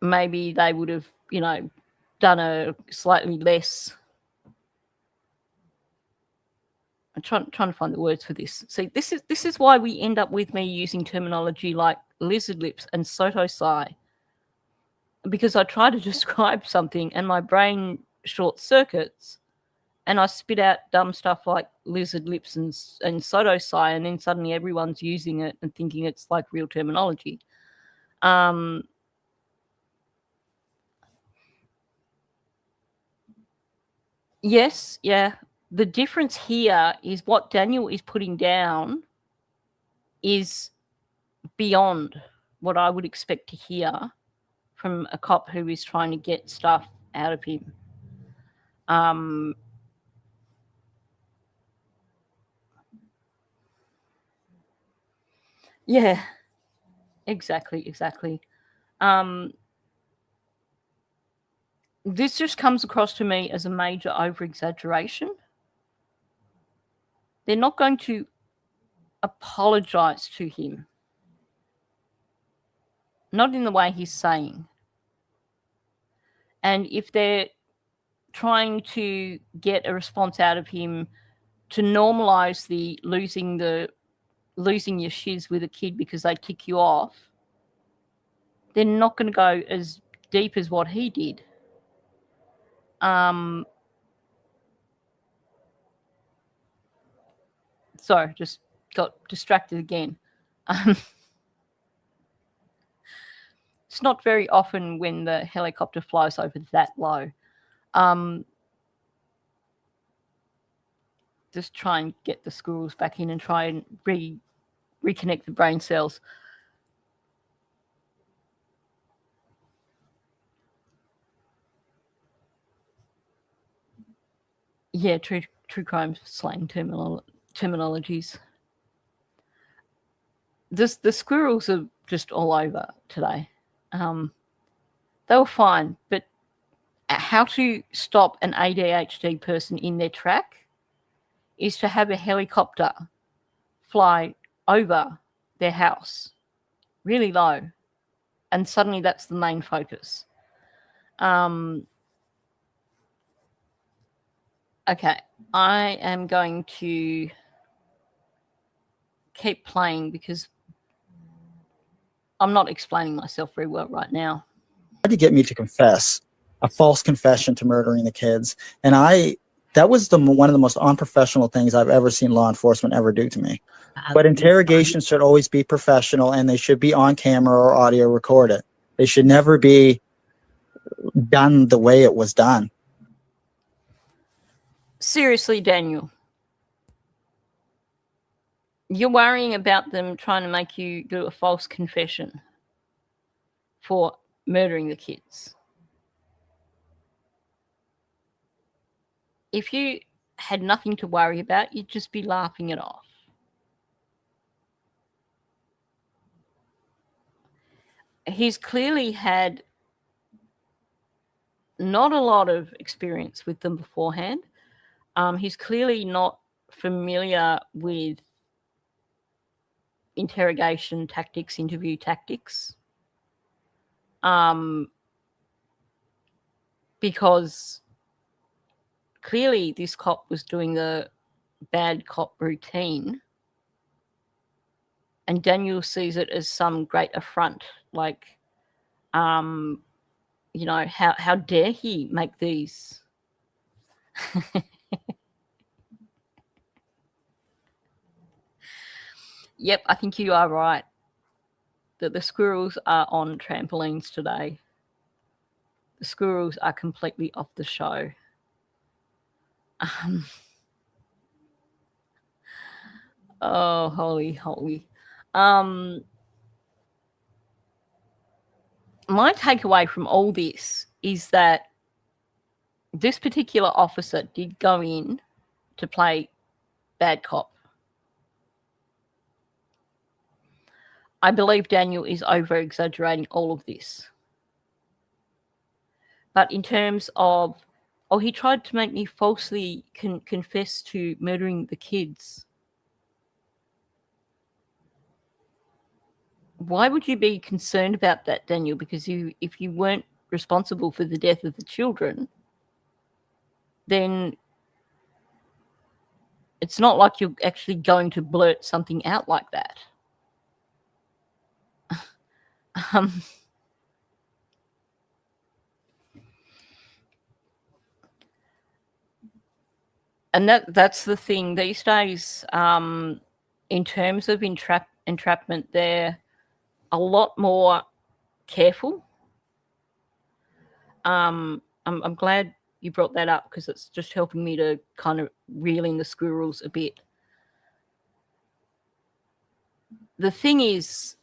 Maybe they would have, done a slightly less. I'm trying to find the words for this. See, this is why we end up with me using terminology like lizard lips and Soto sigh, because I try to describe something and my brain short circuits, and I spit out dumb stuff like lizard lips and Soto sigh, and then suddenly everyone's using it and thinking it's like real terminology. Yes, yeah. The difference here is what Daniel is putting down is beyond what I would expect to hear from a cop who is trying to get stuff out of him. Yeah, exactly. This just comes across to me as a major over-exaggeration. They're not going to apologize to him. Not in the way he's saying. And if they're trying to get a response out of him to normalize the losing your shiz with a kid because they tick you off, they're not going to go as deep as what he did. Sorry, just got distracted again. It's not very often when the helicopter flies over that low. Just try and get the squirrels back in and try and reconnect the brain cells. Yeah, true crime slang terminologies. The squirrels are just all over today. They were fine, but how to stop an ADHD person in their track is to have a helicopter fly over their house really low, and suddenly that's the main focus. Okay, I am going to keep playing because I'm not explaining myself very well right now. Tried to get me to confess a false confession to murdering the kids, and that was one of the most unprofessional things I've ever seen law enforcement ever do to me. But interrogations should always be professional, and they should be on camera or audio recorded. They should never be done the way it was done. Seriously, Daniel, you're worrying about them trying to make you do a false confession for murdering the kids. If you had nothing to worry about, you'd just be laughing it off. He's clearly had not a lot of experience with them beforehand. He's clearly not familiar with interrogation tactics, interview tactics. Because clearly this cop was doing the bad cop routine, and Daniel sees it as some great affront, like, how dare he make these? Yep, I think you are right that the squirrels are on trampolines today. The squirrels are completely off the show. Oh, holy. My takeaway from all this is that this particular officer did go in to play bad cop. I believe Daniel is over-exaggerating all of this. But in terms of, he tried to make me falsely confess to murdering the kids. Why would you be concerned about that, Daniel? Because if you weren't responsible for the death of the children, then it's not like you're actually going to blurt something out like that. And that's the thing these days. In terms of entrapment, they're a lot more careful. I'm glad you brought that up because it's just helping me to kind of reel in the squirrels a bit. The thing is,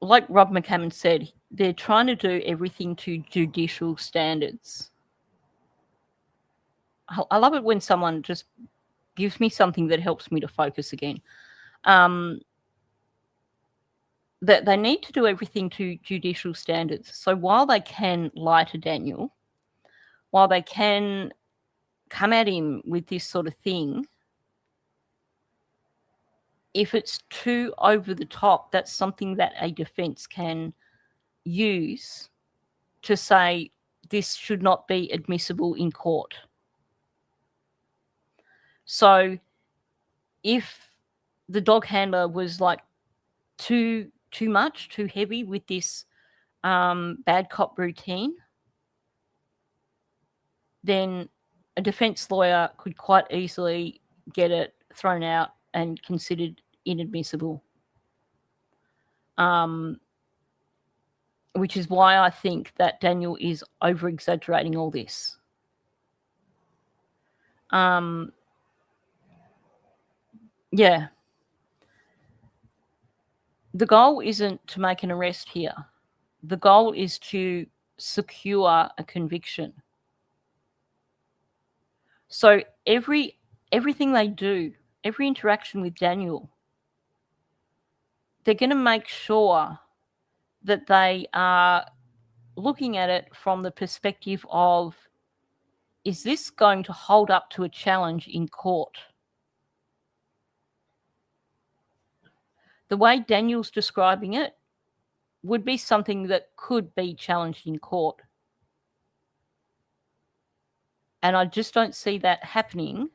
like Rob McCammon said, they're trying to do everything to judicial standards. I love it when someone just gives me something that helps me to focus again. That they need to do everything to judicial standards. So while they can lie to Daniel, while they can come at him with this sort of thing, if it's too over the top, that's something that a defense can use to say this should not be admissible in court. So if the dog handler was like too much, too heavy with this bad cop routine, then a defense lawyer could quite easily get it thrown out and considered inadmissible. Which is why I think that Daniel is over-exaggerating all this. Yeah. The goal isn't to make an arrest here. The goal is to secure a conviction. So everything they do, every interaction with Daniel, they're going to make sure that they are looking at it from the perspective of, is this going to hold up to a challenge in court? The way Daniel's describing it would be something that could be challenged in court. And I just don't see that happening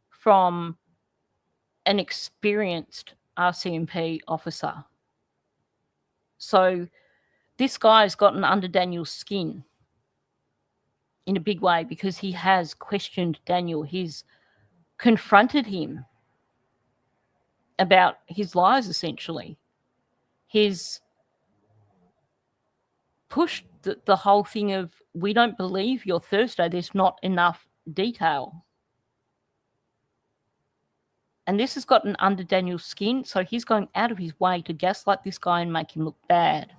from an experienced RCMP officer. So this guy's gotten under Daniel's skin in a big way because he has questioned Daniel. He's confronted him about his lies, essentially. He's pushed the whole thing of, we don't believe you're Thursday, there's not enough detail. And this has gotten under Daniel's skin, so he's going out of his way to gaslight this guy and make him look bad.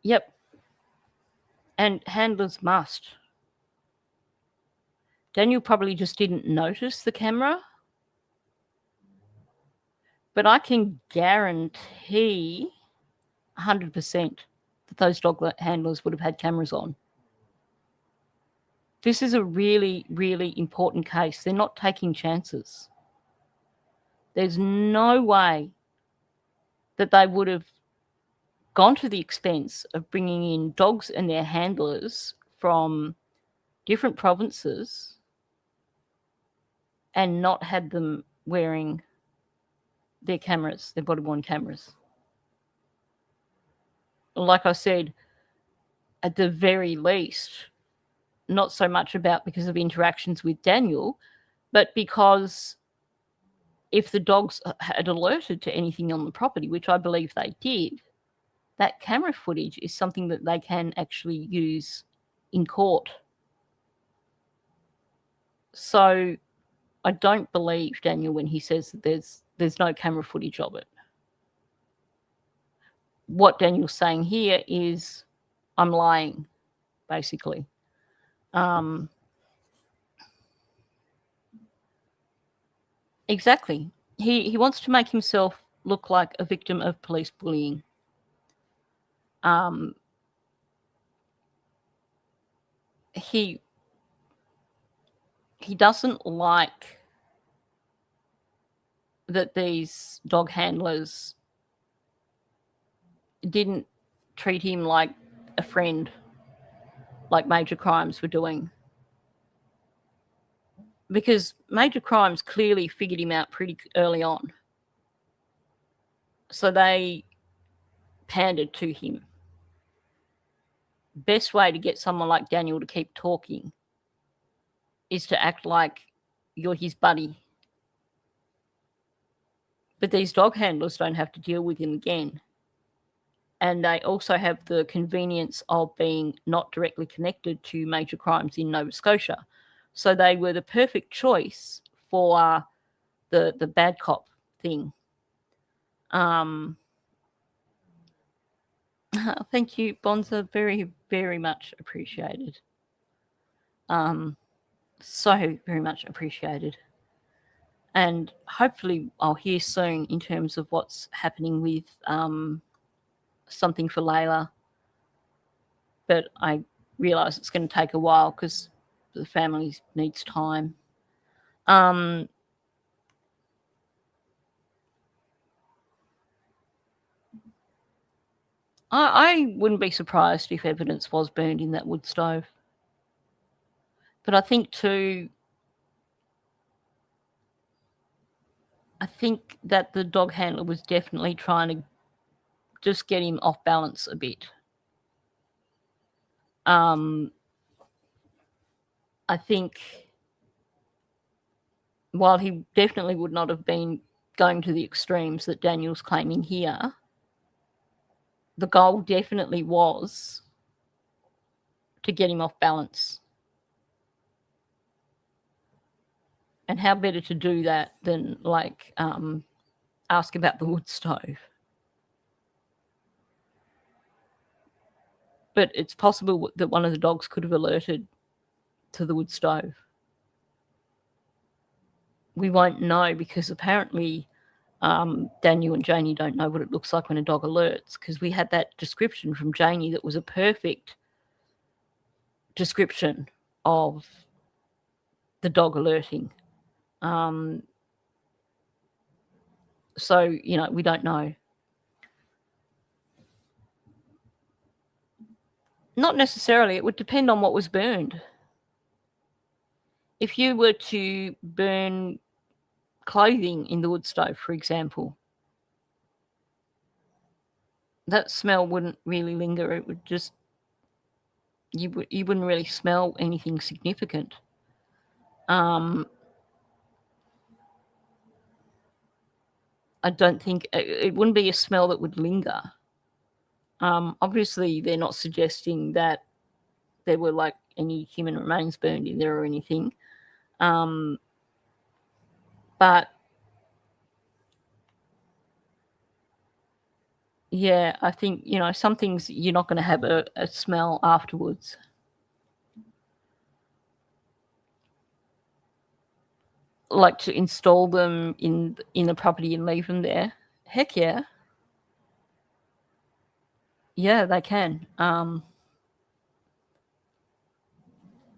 Yep. And handlers must. Daniel probably just didn't notice the camera. But I can guarantee 100% that those dog handlers would have had cameras on. This is a really, really important case. They're not taking chances. There's no way that they would have gone to the expense of bringing in dogs and their handlers from different provinces and not had them wearing their cameras, their body-worn cameras. Like I said, at the very least, not so much about because of interactions with Daniel, but because if the dogs had alerted to anything on the property, which I believe they did, that camera footage is something that they can actually use in court. So I don't believe Daniel when he says that there's no camera footage of it. What Daniel's saying here is, I'm lying, basically. Exactly. He wants to make himself look like a victim of police bullying. He doesn't like that these dog handlers didn't treat him like a friend, like Major Crimes were doing. Because Major Crimes clearly figured him out pretty early on. So they pandered to him. best way to get someone like Daniel to keep talking is to act like you're his buddy. But these dog handlers don't have to deal with him again. And they also have the convenience of being not directly connected to major crimes in Nova Scotia. So they were the perfect choice for the bad cop thing. Thank you, Bonza. Very, very much appreciated. So very much appreciated. And hopefully I'll hear soon in terms of what's happening with something for Layla. But I realise it's going to take a while because the family needs time. I wouldn't be surprised if evidence was burned in that wood stove. But I think too, that the dog handler was definitely trying to just get him off balance a bit. I think while he definitely would not have been going to the extremes that Daniel's claiming here, the goal definitely was to get him off balance. And how better to do that than like ask about the wood stove. But it's possible that one of the dogs could have alerted to the wood stove. We won't know because apparently Daniel and Janie don't know what it looks like when a dog alerts, because we had that description from Janie that was a perfect description of the dog alerting. So, you know, we don't know. Not necessarily. It would depend on what was burned. If you were to burn clothing in the wood stove, for example, that smell wouldn't really linger. It would just, you wouldn't really smell anything significant. I don't think it wouldn't be a smell that would linger. Obviously, they're not suggesting that there were like any human remains burned in there or anything. But yeah, I think, you know, some things you're not going to have a smell afterwards. Like to install them in the property and leave them there. Heck yeah. Yeah, they can.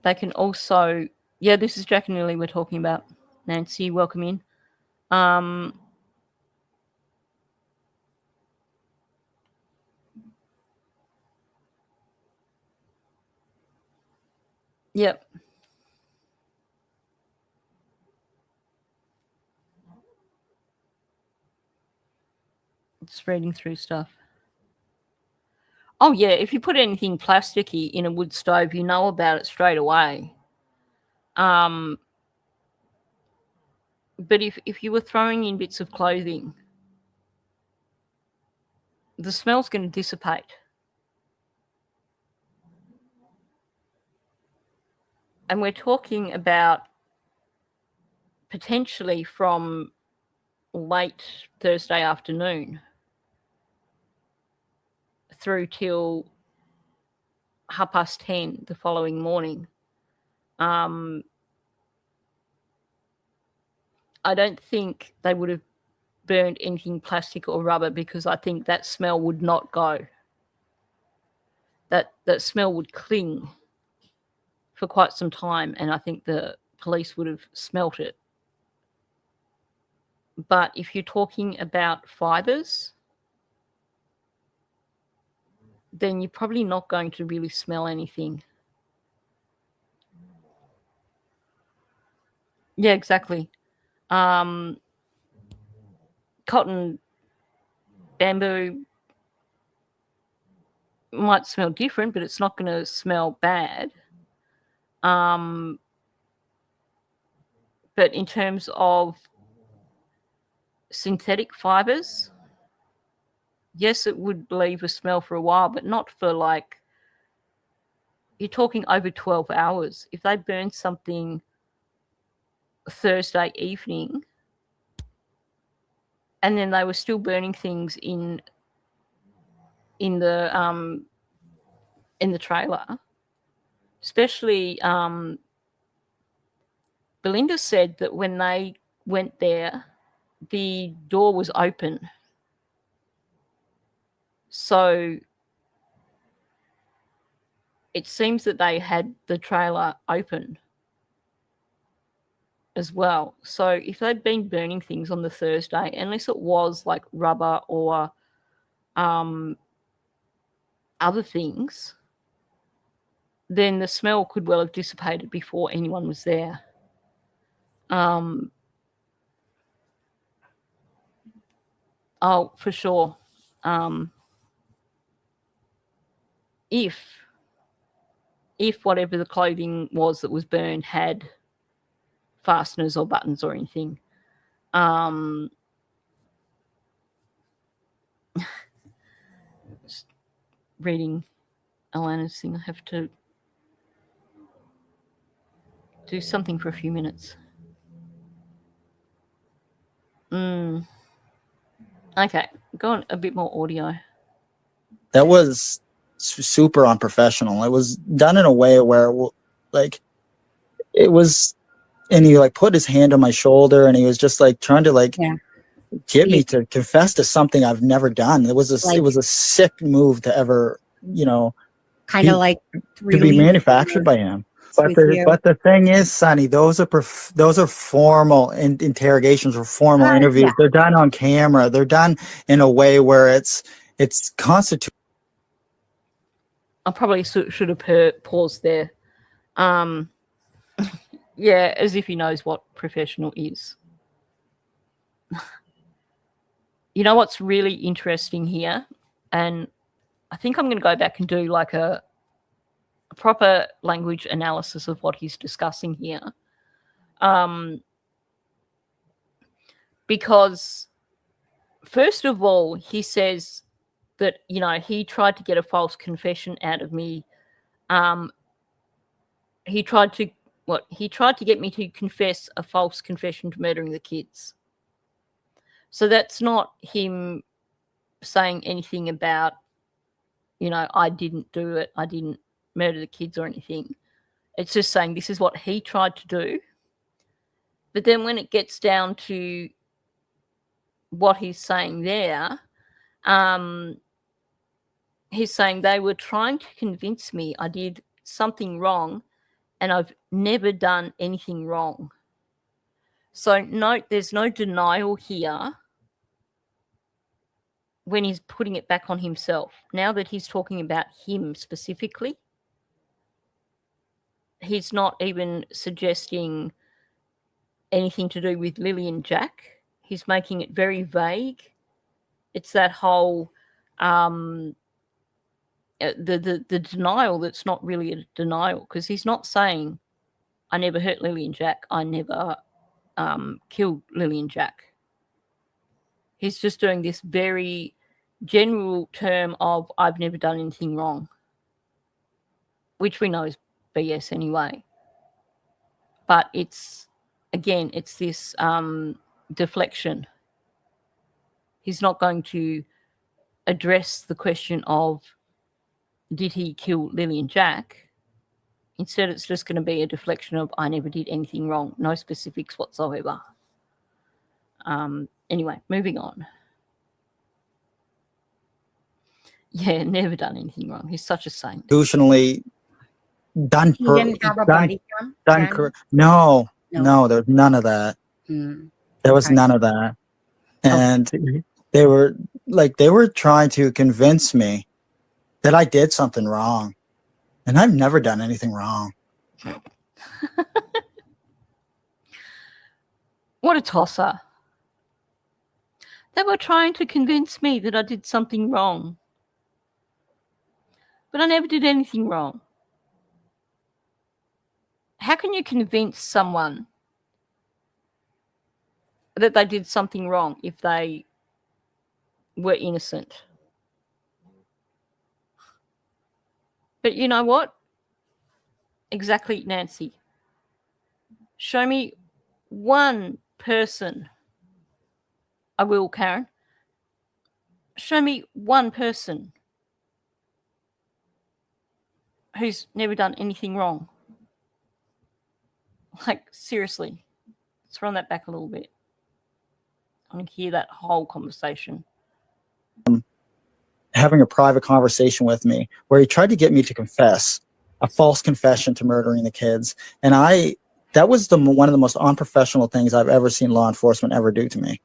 They can also, yeah, this is Jack and Lilly we're talking about. Nancy, welcome in. Yep. Just reading through stuff. Oh, yeah, if you put anything plasticky in a wood stove, you know about it straight away. But if you were throwing in bits of clothing, the smell's going to dissipate. And we're talking about potentially from late Thursday afternoon through till 10:30 the following morning. I don't think they would have burned anything plastic or rubber because I think that smell would not go. That smell would cling for quite some time, and I think the police would have smelt it. But if you're talking about fibres, then you're probably not going to really smell anything. Yeah, exactly. Cotton, bamboo, might smell different, but it's not going to smell bad. But in terms of synthetic fibers, yes, it would leave a smell for a while, but not for like, you're talking over 12 hours. If they burn something Thursday evening and then they were still burning things in the trailer, especially Belinda said that when they went there, the door was open. So it seems that they had the trailer open as well. So if they'd been burning things on the Thursday, unless it was like rubber or other things, then the smell could well have dissipated before anyone was there. Oh, for sure. If whatever the clothing was that was burned had fasteners or buttons or anything. Just reading Alana's thing, I have to do something for a few minutes. Okay, go on a bit more audio. That was super unprofessional. It was done in a way where, like, it was, and he like put his hand on my shoulder, and he was just like trying to like get me to confess to something I've never done. It was a sick move to ever, kind of like to be manufactured by him. But the thing is, Sonny, those are formal interrogations or formal interviews. Yeah. They're done on camera. They're done in a way where it's constituted. I probably should have paused there. Yeah, as if he knows what professional is. You know what's really interesting here? And I think I'm going to go back and do like a proper language analysis of what he's discussing here. Because first of all, he says that, he tried to get a false confession out of me. He tried to get me to confess a false confession to murdering the kids. So that's not him saying anything about, I didn't do it, I didn't murder the kids or anything. It's just saying this is what he tried to do. But then when it gets down to what he's saying there, he's saying they were trying to convince me I did something wrong and I've never done anything wrong. So note there's no denial here when he's putting it back on himself. Now that he's talking about him specifically, he's not even suggesting anything to do with Lily and Jack. He's making it very vague. It's that whole the denial that's not really a denial, because he's not saying I never hurt Lily and Jack, I never killed Lily and Jack. He's just doing this very general term of I've never done anything wrong, which we know is BS anyway. But it's this deflection. He's not going to address the question of did he kill Lily and Jack. Instead, it's just going to be a deflection of I never did anything wrong, no specifics whatsoever. Anyway, moving on. Yeah, never done anything wrong. He's such a saint. Constitutionally done. He didn't have a body cam? No, there's none of that. There was none of that. And they were trying to convince me that I did something wrong. And I've never done anything wrong. What a tosser. They were trying to convince me that I did something wrong. but I never did anything wrong. How can you convince someone that they did something wrong if they were innocent? But you know what? Exactly, Nancy. Show me one person. I will, Karen. Show me one person who's never done anything wrong. Like, seriously. Let's run that back a little bit. I want to hear that whole conversation. Having a private conversation with me where he tried to get me to confess a false confession to murdering the kids. And that was one of the most unprofessional things I've ever seen law enforcement ever do to me.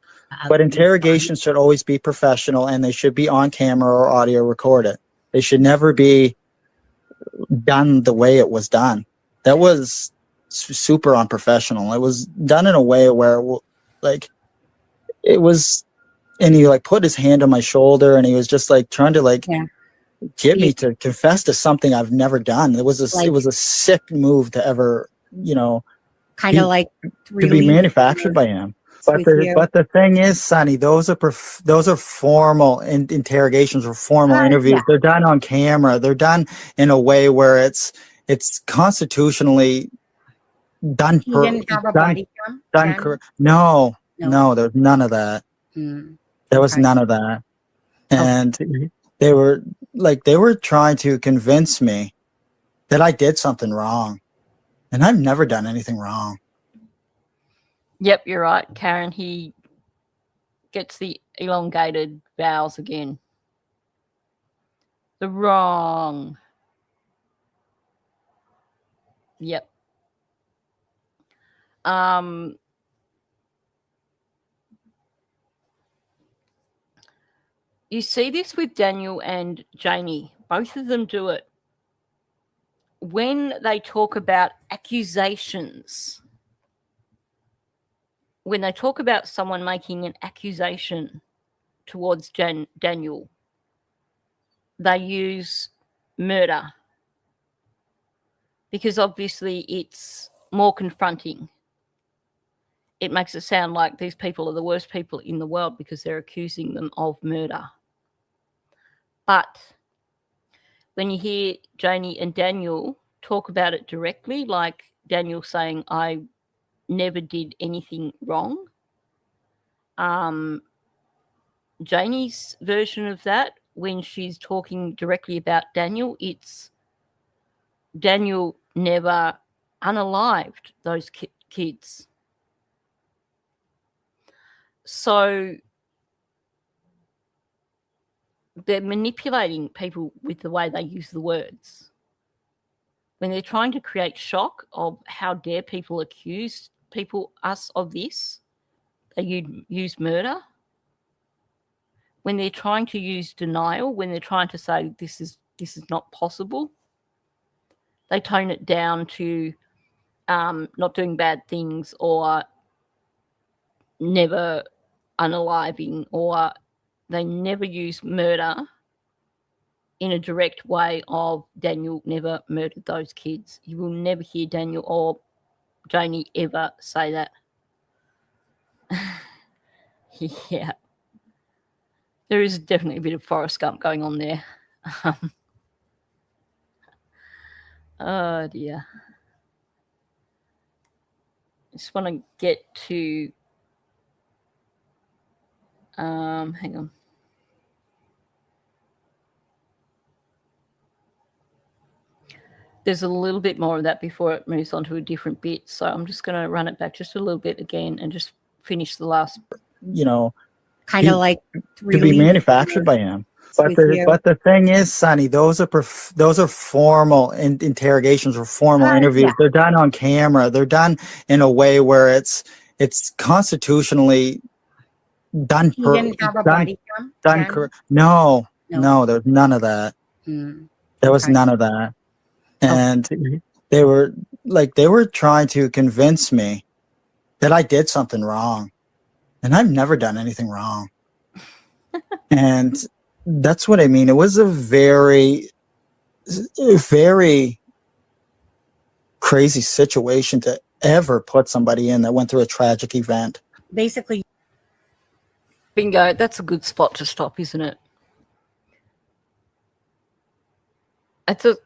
But interrogations should always be professional, and they should be on camera or audio recorded. They should never be done the way it was done. That was super unprofessional. It was done in a way where, like, it was, and he like put his hand on my shoulder, and he was just like trying to like get me to confess to something I've never done. It was a sick move to ever, kind of like to be manufactured by him. But the thing is, Sonny, those are formal interrogations or formal interviews. They're done on camera. They're done in a way where it's constitutionally done. You didn't have a body cam? No, there's none of that. There was none of that. And they were trying to convince me that I did something wrong. And I've never done anything wrong. Yep, you're right, Karen. He gets the elongated vowels again. The wrong. Yep. You see this with Daniel and Janie. Both of them do it. When they talk about accusations, when they talk about someone making an accusation towards Daniel, they use murder because obviously it's more confronting. It makes it sound like these people are the worst people in the world because they're accusing them of murder. But when you hear Janie and Daniel talk about it directly, like Daniel saying, I never did anything wrong. Janie's version of that, when she's talking directly about Daniel, it's Daniel never unalived those kids. So they're manipulating people with the way they use the words. When they're trying to create shock of how dare people accuse us of this, they use murder. When they're trying to use denial, when they're trying to say this is not possible, they tone it down to not doing bad things or never unaliving, or they never use murder in a direct way of Daniel never murdered those kids. You will never hear Daniel or Janie ever say that. Yeah. There is definitely a bit of Forrest Gump going on there. Oh, dear. I just want to get to... hang on. There's a little bit more of that before it moves on to a different bit. So I'm just going to run it back just a little bit again and just finish the last. Kind of like to be manufactured by him. But the thing is, Sonny, those are formal interrogations or formal interviews. They're done on camera. They're done in a way where it's constitutionally done. You didn't have a body cam? No, there's none of that. There was none of that. And they were trying to convince me that I did something wrong. And I've never done anything wrong. And that's what I mean. It was a very a very crazy situation to ever put somebody in that went through a tragic event. Basically, Bingo. That's a good spot to stop, isn't it? I thought,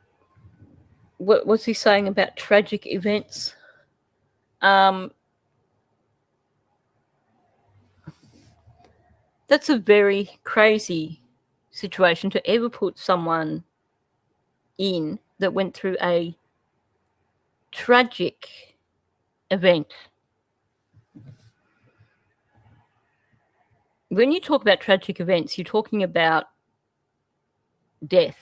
what's he saying about tragic events? That's a very crazy situation to ever put someone in that went through a tragic event. When you talk about tragic events, you're talking about death.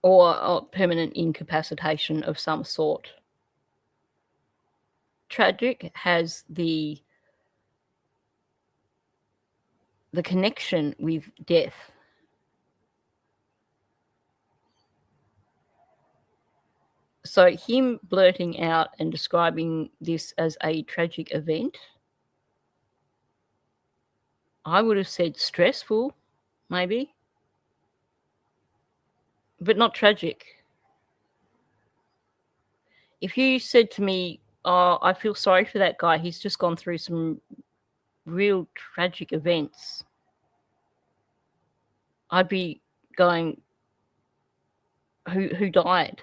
Or permanent incapacitation of some sort. Tragic has the connection with death. So him blurting out and describing this as a tragic event, I would have said stressful, maybe, but not tragic. If you said to me, oh, I feel sorry for that guy, he's just gone through some real tragic events, I'd be going, who died?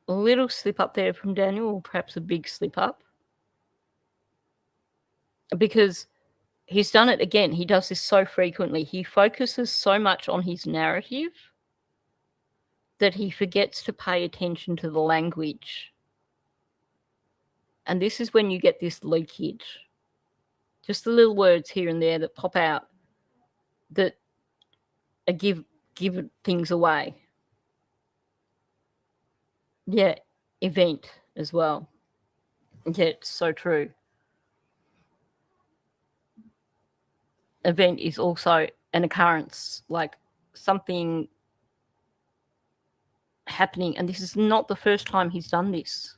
A little slip up there from Daniel, or perhaps a big slip up. Because he's done it again. He does this so frequently. He focuses so much on his narrative that he forgets to pay attention to the language. And this is when you get this leakage. Just the little words here and there that pop out that give things away. Yeah, event as well. Yeah, it's so true. Event is also an occurrence, like something happening, and this is not the first time he's done this,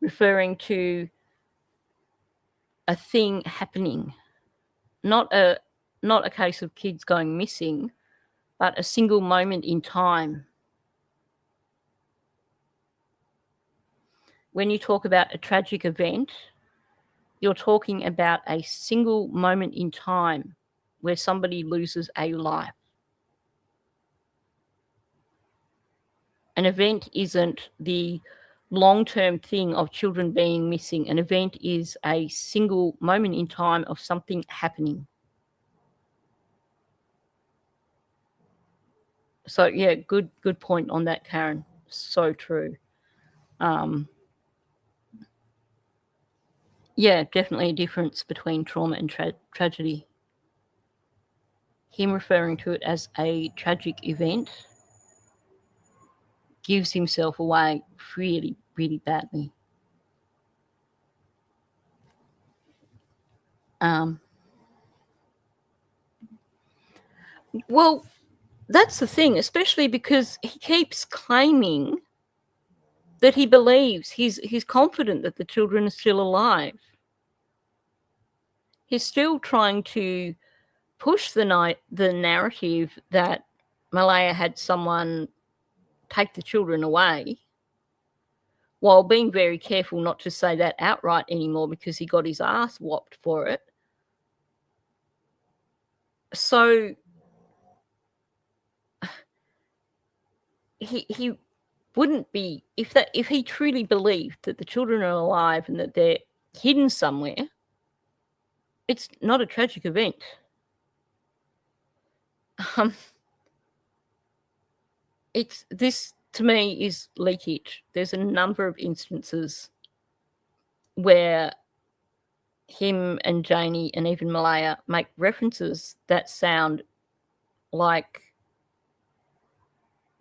referring to a thing happening, not a case of kids going missing, but a single moment in time. When you talk about a tragic event, you're talking about a single moment in time where somebody loses a life. An event isn't the long-term thing of children being missing. An event is a single moment in time of something happening. So, yeah, good point on that, Karen. So true. Yeah, definitely a difference between trauma and tragedy. Him referring to it as a tragic event gives himself away really, really badly. Well, that's the thing, especially because he keeps claiming that he believes, he's confident that the children are still alive. He's still trying to push the narrative that Malaya had someone take the children away, while being very careful not to say that outright anymore because he got his ass whopped for it. So he wouldn't be, if he truly believed that the children are alive and that they're hidden somewhere, it's not a tragic event. It's this, to me, is leakage. There's a number of instances where him and Janie and even Malaya make references that sound like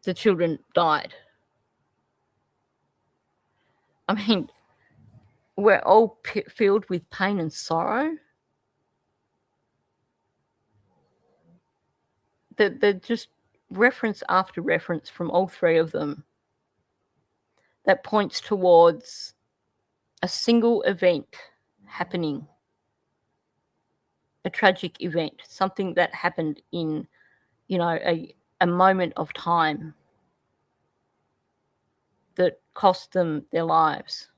the children died. I mean, we're all filled with pain and sorrow. They're just reference after reference from all three of them that points towards a single event happening, a tragic event, something that happened in, you know, a moment of time that cost them their lives.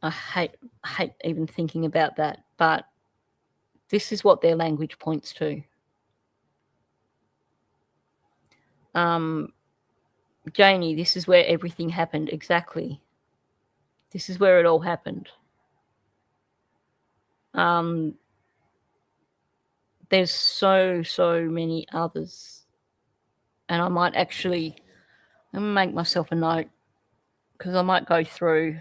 I hate even thinking about that, but this is what their language points to. Janie, this is where everything happened, exactly. This is where it all happened. There's so many others. And I might actually, I'm going to make myself a note because I might go through.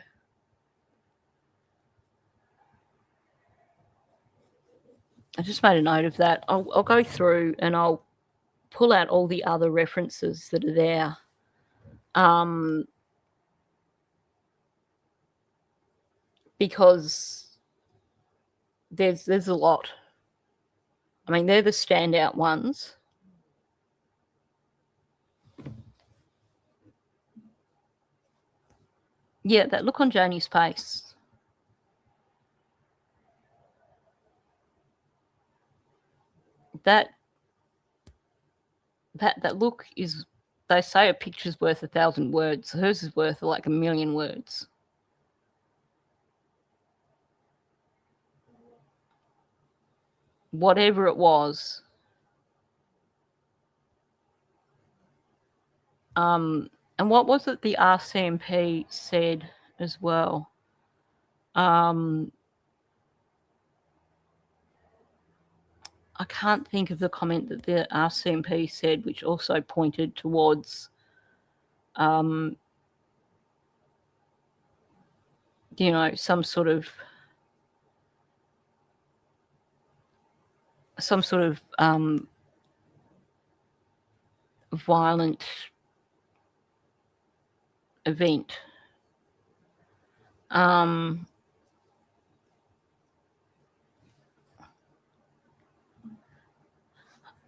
I just made a note of that. I'll go through and I'll pull out all the other references that are there. Because there's a lot. I mean, they're the standout ones. Yeah, that look on Janie's face. That look is, they say a picture's worth 1,000 words. Hers is worth like 1,000,000 words. Whatever it was. And what was it the RCMP said as well? I can't think of the comment that the RCMP said, which also pointed towards, you know, some sort of violent event.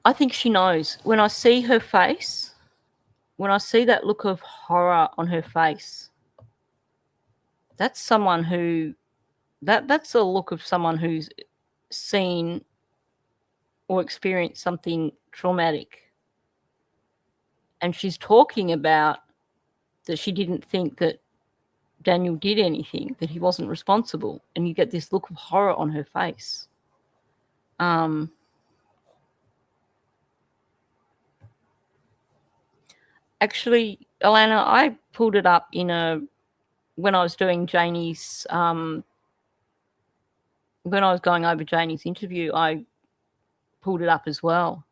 I think she knows. When I see her face, when I see that look of horror on her face, that's someone who, that's a look of someone who's seen or experienced something traumatic. And she's talking about that she didn't think that Daniel did anything, that he wasn't responsible. And you get this look of horror on her face. Actually, Alana, I pulled it up when I was doing Janie's, when I was going over Janie's interview, I pulled it up as well.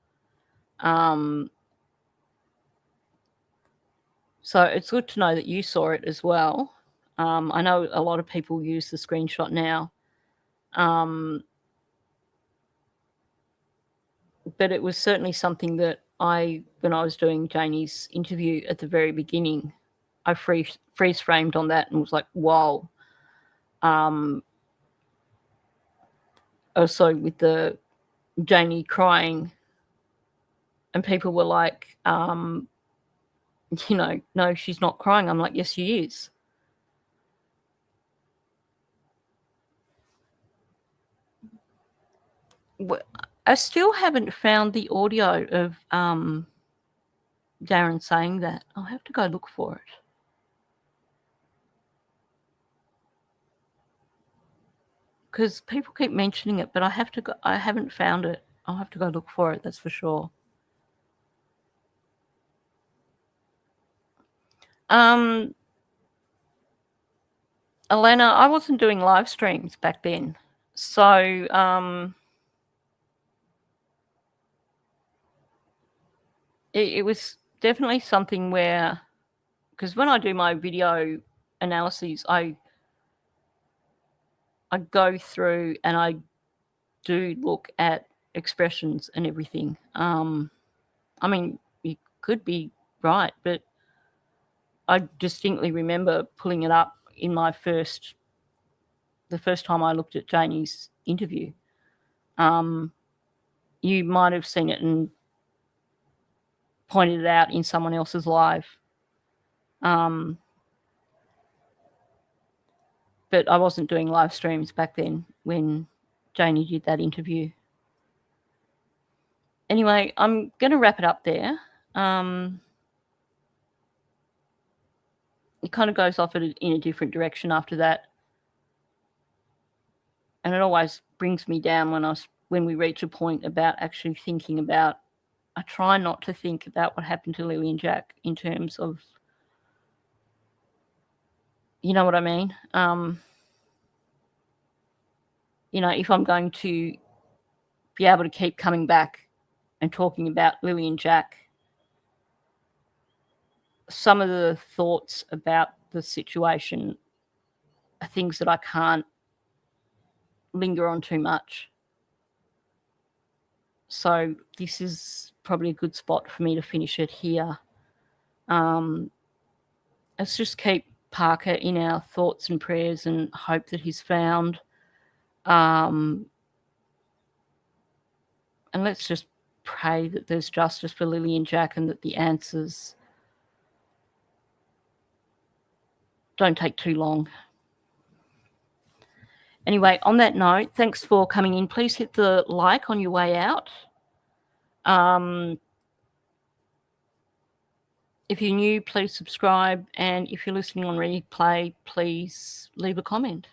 So it's good to know that you saw it as well. I know a lot of people use the screenshot now. But it was certainly something that when I was doing Janie's interview at the very beginning, I freeze framed on that and was like, wow. Also with the Janie crying, and people were like, you know, no, she's not crying. I'm like, yes, she is. I still haven't found the audio of Darren saying that. I'll have to go look for it. Because people keep mentioning it, but I haven't found it. I'll have to go look for it, that's for sure. Alana, I wasn't doing live streams back then. So it was definitely something where, because when I do my video analyses, I go through and I do look at expressions and everything. I mean, you could be right, but I distinctly remember pulling it up in the first time I looked at Janie's interview. You might have seen it and pointed it out in someone else's live. But I wasn't doing live streams back then when Janie did that interview. Anyway, I'm going to wrap it up there. It kind of goes off in a different direction after that. And it always brings me down when we reach a point about actually thinking about, I try not to think about what happened to Lily and Jack in terms of, you know what I mean? You know, if I'm going to be able to keep coming back and talking about Lily and Jack, some of the thoughts about the situation are things that I can't linger on too much. So this is probably a good spot for me to finish it here. Let's just keep Parker in our thoughts and prayers and hope that he's found. And let's just pray that there's justice for Lily and Jack and that the answers don't take too long. Anyway, on that note, thanks for coming in. Please hit the like on your way out. If you're new, please subscribe. And if you're listening on replay, please leave a comment.